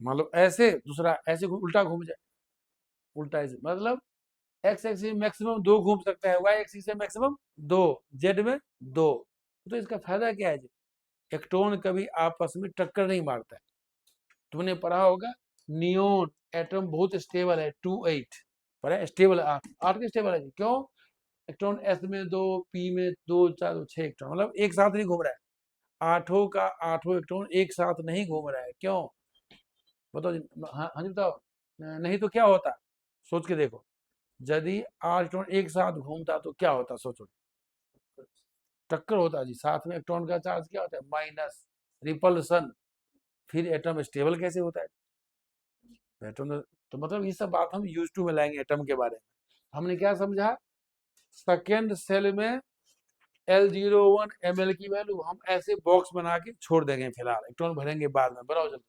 S1: मतलब ऐसे, दूसरा ऐसे उल्टा घूम जाए, उल्टा ऐसे, मतलब एक्स एक्सिस मैक्सिमम 2 घूम सकता है, वाई एक्सिस से मैक्सिमम 2, जेड में 2। तो इसका फायदा क्या है जी, इलेक्ट्रॉन कभी आपस में टक्कर नहीं मारता है। तुमने पढ़ा होगा नियोन एटम बहुत स्टेबल है, 2 8 पर है, स्टेबल है 8, 8 के स्टेबल है जी, क्यों, इलेक्ट्रॉन एस में 2 पी में 2 4 6 इलेक्ट्रॉन, मतलब एक साथ नहीं घूम रहा है, आठों का आठों इलेक्ट्रॉन एक साथ नहीं घूम रहा है, क्यों बताओ जी। हाँ हाँ जी बताओ, नहीं तो क्या होता, सोच के देखो, यदि 8 इलेक्ट्रॉन एक साथ घूमता तो क्या होता, सोचो, टक्कर होता जी, साथ में इलेक्ट्रॉन का चार्ज क्या होता है माइनस, रिपल्सन। फिर एटम स्टेबल कैसे होता है, एटम तो मतलब ये सब बात हम यूज टू में लाएंगे एटम के बारे में। हमने क्या समझा, सेकेंड सेल में L01 ml की वैल्यू हम ऐसे बॉक्स बना के छोड़ देंगे, फिलहाल इलेक्ट्रॉन भरेंगे बाद में, बनाओ जल्दी,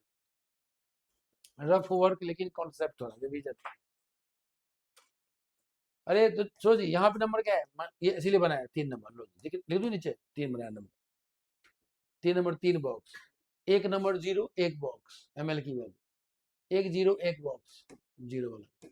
S1: रफ वर्क लेकिन कॉन्सेप्ट थोड़ा रिवीजन। अरे तो सोच यहाँ पे नंबर क्या है, ये इसीलिए बनाया 3 नंबर, लो लिख दो नीचे, 3 बनाया नंबर, 3 नंबर 3 बॉक्स, एक नंबर 0 एक बॉक्स ml की वैल्यू, 1 0 1 बॉक्स 0 वाला।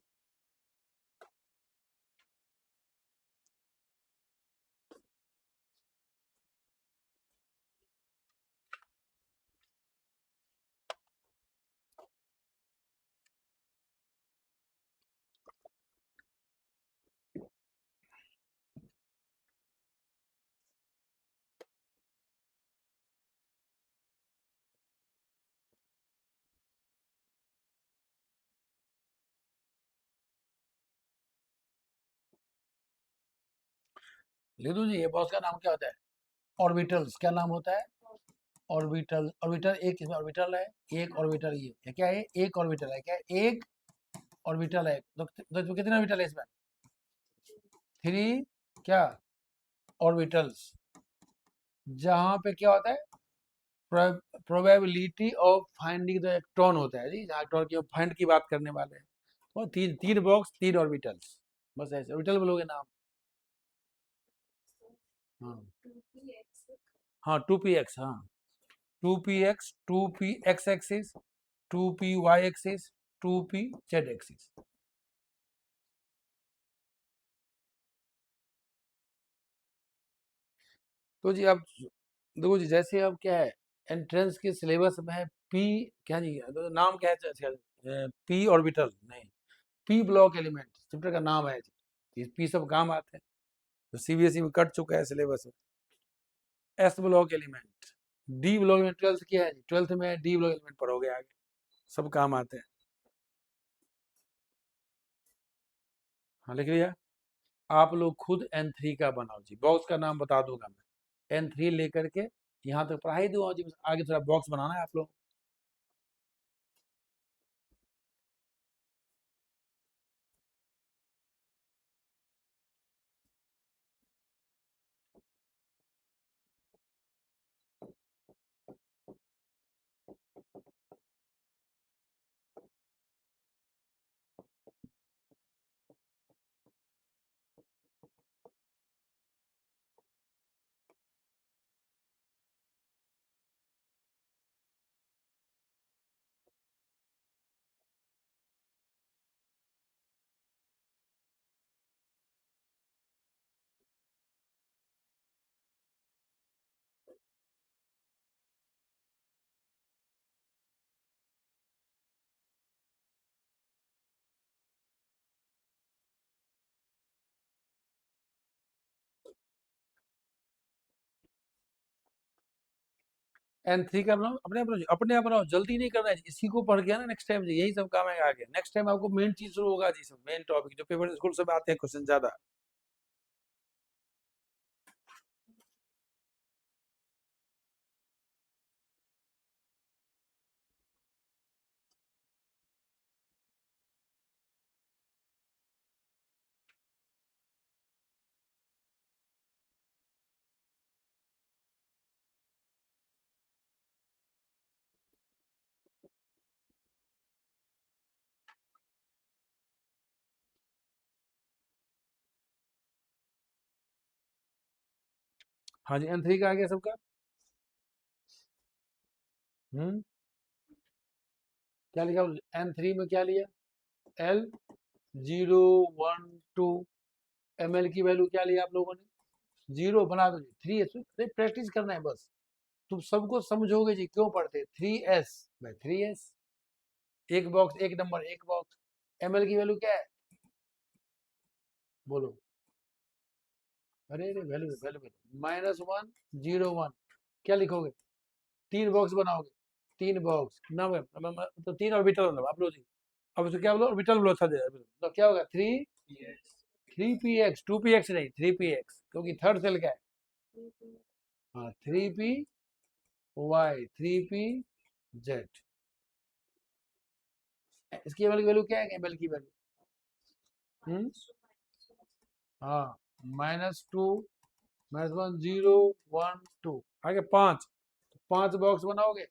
S1: लिख दो जी, ये बॉक्स का नाम क्या होता है, ऑर्बिटल्स, क्या नाम होता है, ऑर्बिटल। ऑर्बिटल एक इसमें ऑर्बिटल है, एक ऑर्बिटल, ये क्या है, एक ऑर्बिटल है, क्या है, एक ऑर्बिटल है। तो कितने ऑर्बिटल है इसमें, 3 क्या ऑर्बिटल्स। जहां पे क्या होता है, probability of finding the electron होता है जी, जहाँ इलेक्ट्रॉन की फाइंड की बात करने वाले हैं। और तीन तीन बॉक्स, तीन ऑर्बिटल्स, बस ऐसे ऑर्बिटल बोलोगे नाम। हाँ हाँ, 2p(x), हाँ 2p(x), 2p(x)axis, 2p(y)axis, 2p(z)axis। तो जी अब देखो जी, जैसे अब क्या है, एंट्रेंस के सिलेबस में है पी, क्या जी तो नाम क्या है, पी ऑर्बिटल नहीं, पी ब्लॉक एलिमेंट चैप्टर का नाम है जी, पी सब काम आते हैं, तो सीबीएसई में कट चुका है सिलेबस में। S block element, D block element, twelfth किया है जी, ट्वेल्थ में डी ब्लॉक एलिमेंट पढ़ोगे आगे, सब काम आते हैं। हाँ लिख लिया। आप लोग खुद N3 का बनाओ जी, बॉक्स का नाम बता दूंगा मैं, N3 लेकर के यहाँ तक पढ़ाई दूंगा जी, आगे थोड़ा बॉक्स बनाना है आप लोग। N3 का बनाओ, अपने आप बनाओ, अपने आप बनाओ, जल्दी नहीं करना है, इसी को पढ़ गया ना नेक्स्ट टाइम जी, यही सब काम है आगे, नेक्स्ट टाइम आपको मेन चीज शुरू होगा जी, सब मेन टॉपिक जो पेपर स्कूल से आते हैं क्वेश्चन ज्यादा। हाँ जी, N3 का आ गया सबका। हम्म, क्या लिखा N3 में, क्या लिया, L 0 1 2 ml की वैल्यू क्या लिया आप लोगों ने, जीरो बना दो जी, 3s, प्रैक्टिस करना है बस, तुम सबको समझोगे जी क्यों पढ़ते, 3s बाय 3s, एक बॉक्स एक नंबर एक बॉक्स, ml की वैल्यू क्या है, बोलो, अरे अरे वैल्यू वैल्यू -1 0 1, क्या लिखोगे, तीन बॉक्स बनाओगे, तीन बॉक्स ना, तो तीन ऑर्बिटल मतलब आप लो जी, अब उसको क्या बोलो, ऑर्बिटल बोलो था, तो क्या होगा, 3p(x), 2p(x) नहीं, 3p(x), क्योंकि थर्ड सेल क्या है, हाँ 3p(y), 3p(z), इसकी एमएल की वैल्यू क्या है, एमएल की वैल्यू, हम्म, हाँ -2 -1 0 1 2, आगे पांच, पांच बॉक्स बनाओगे,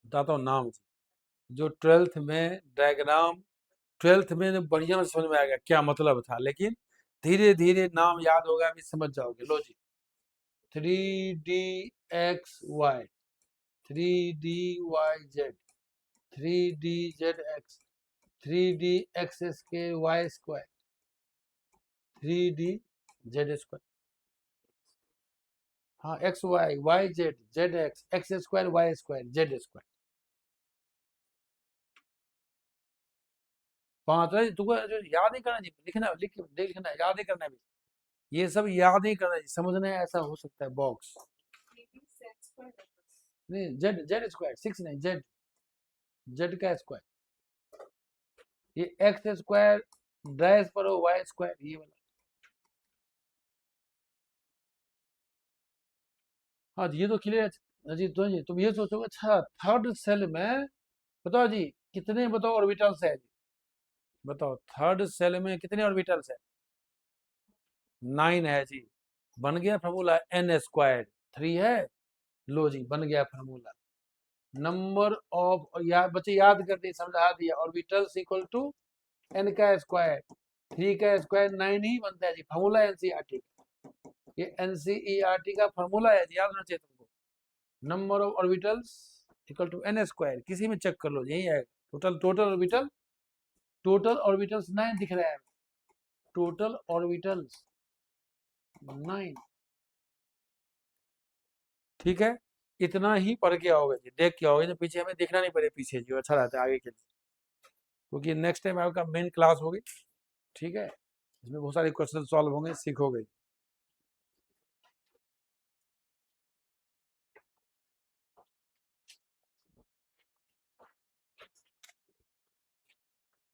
S1: बताता हूँ नाम, जो ट्वेल्थ में डायग्राम, ट्वेल्थ में तो बढ़िया से समझ में आएगा क्या मतलब था, लेकिन धीरे धीरे नाम याद होगा, अभी समझ जाओगे, लो जी, 3dxy, 3dy z, 3dzx, 3dx² 3dz², हाँ X Y Y Z Z X square y² z², पांच है तुमको जो याद नहीं करना जी, लिखना लिखना याद नहीं करना है, ये सब याद नहीं करना जी, समझना है, ऐसा हो सकता है बॉक्स, नहीं z² 6 नहीं, जेड का स्क्वायर, ये x² डैश पर हो y², ये वाला, हाँ जी, ये तो क्लियर है जी, तो जी तुम ये सोचोगे, अच्छा थर्ड सेल में बताओ जी कितने, बताओ ऑर्बिटल्स है जी, बताओ थर्ड सेल में कितने ऑर्बिटल्स है, 9 है जी, बन गया फॉर्मूला, n² 3 है, लो जी बन गया फार्मूला। नंबर ऑफ, या बच्चे याद करते समझा दिया, ऑर्बिटल्स इक्वल टू n का स्क्वायर, 3 का स्क्वायर 9 ही बनता है जी। फार्मूला एनसीईआरटी, ये एनसीईआरटी का फार्मूला है जी, याद होना चाहिए तुमको। Number of orbitals equal to n square, किसी में चेक कर लो यही आएगा। टोटल ऑर्बिटल्स 9 दिख रहा है, टोटल ऑर्बिटल्स 9। ठीक है, इतना ही पढ़ के आओगे जी, देख के आओगे, तो पीछे हमें देखना नहीं पड़े, पीछे जो अच्छा रहता है आगे के लिए, क्योंकि नेक्स्ट टाइम आपका मेन क्लास होगी। ठीक है, इसमें बहुत सारे क्वेश्चन सॉल्व होंगे, सीखोगे।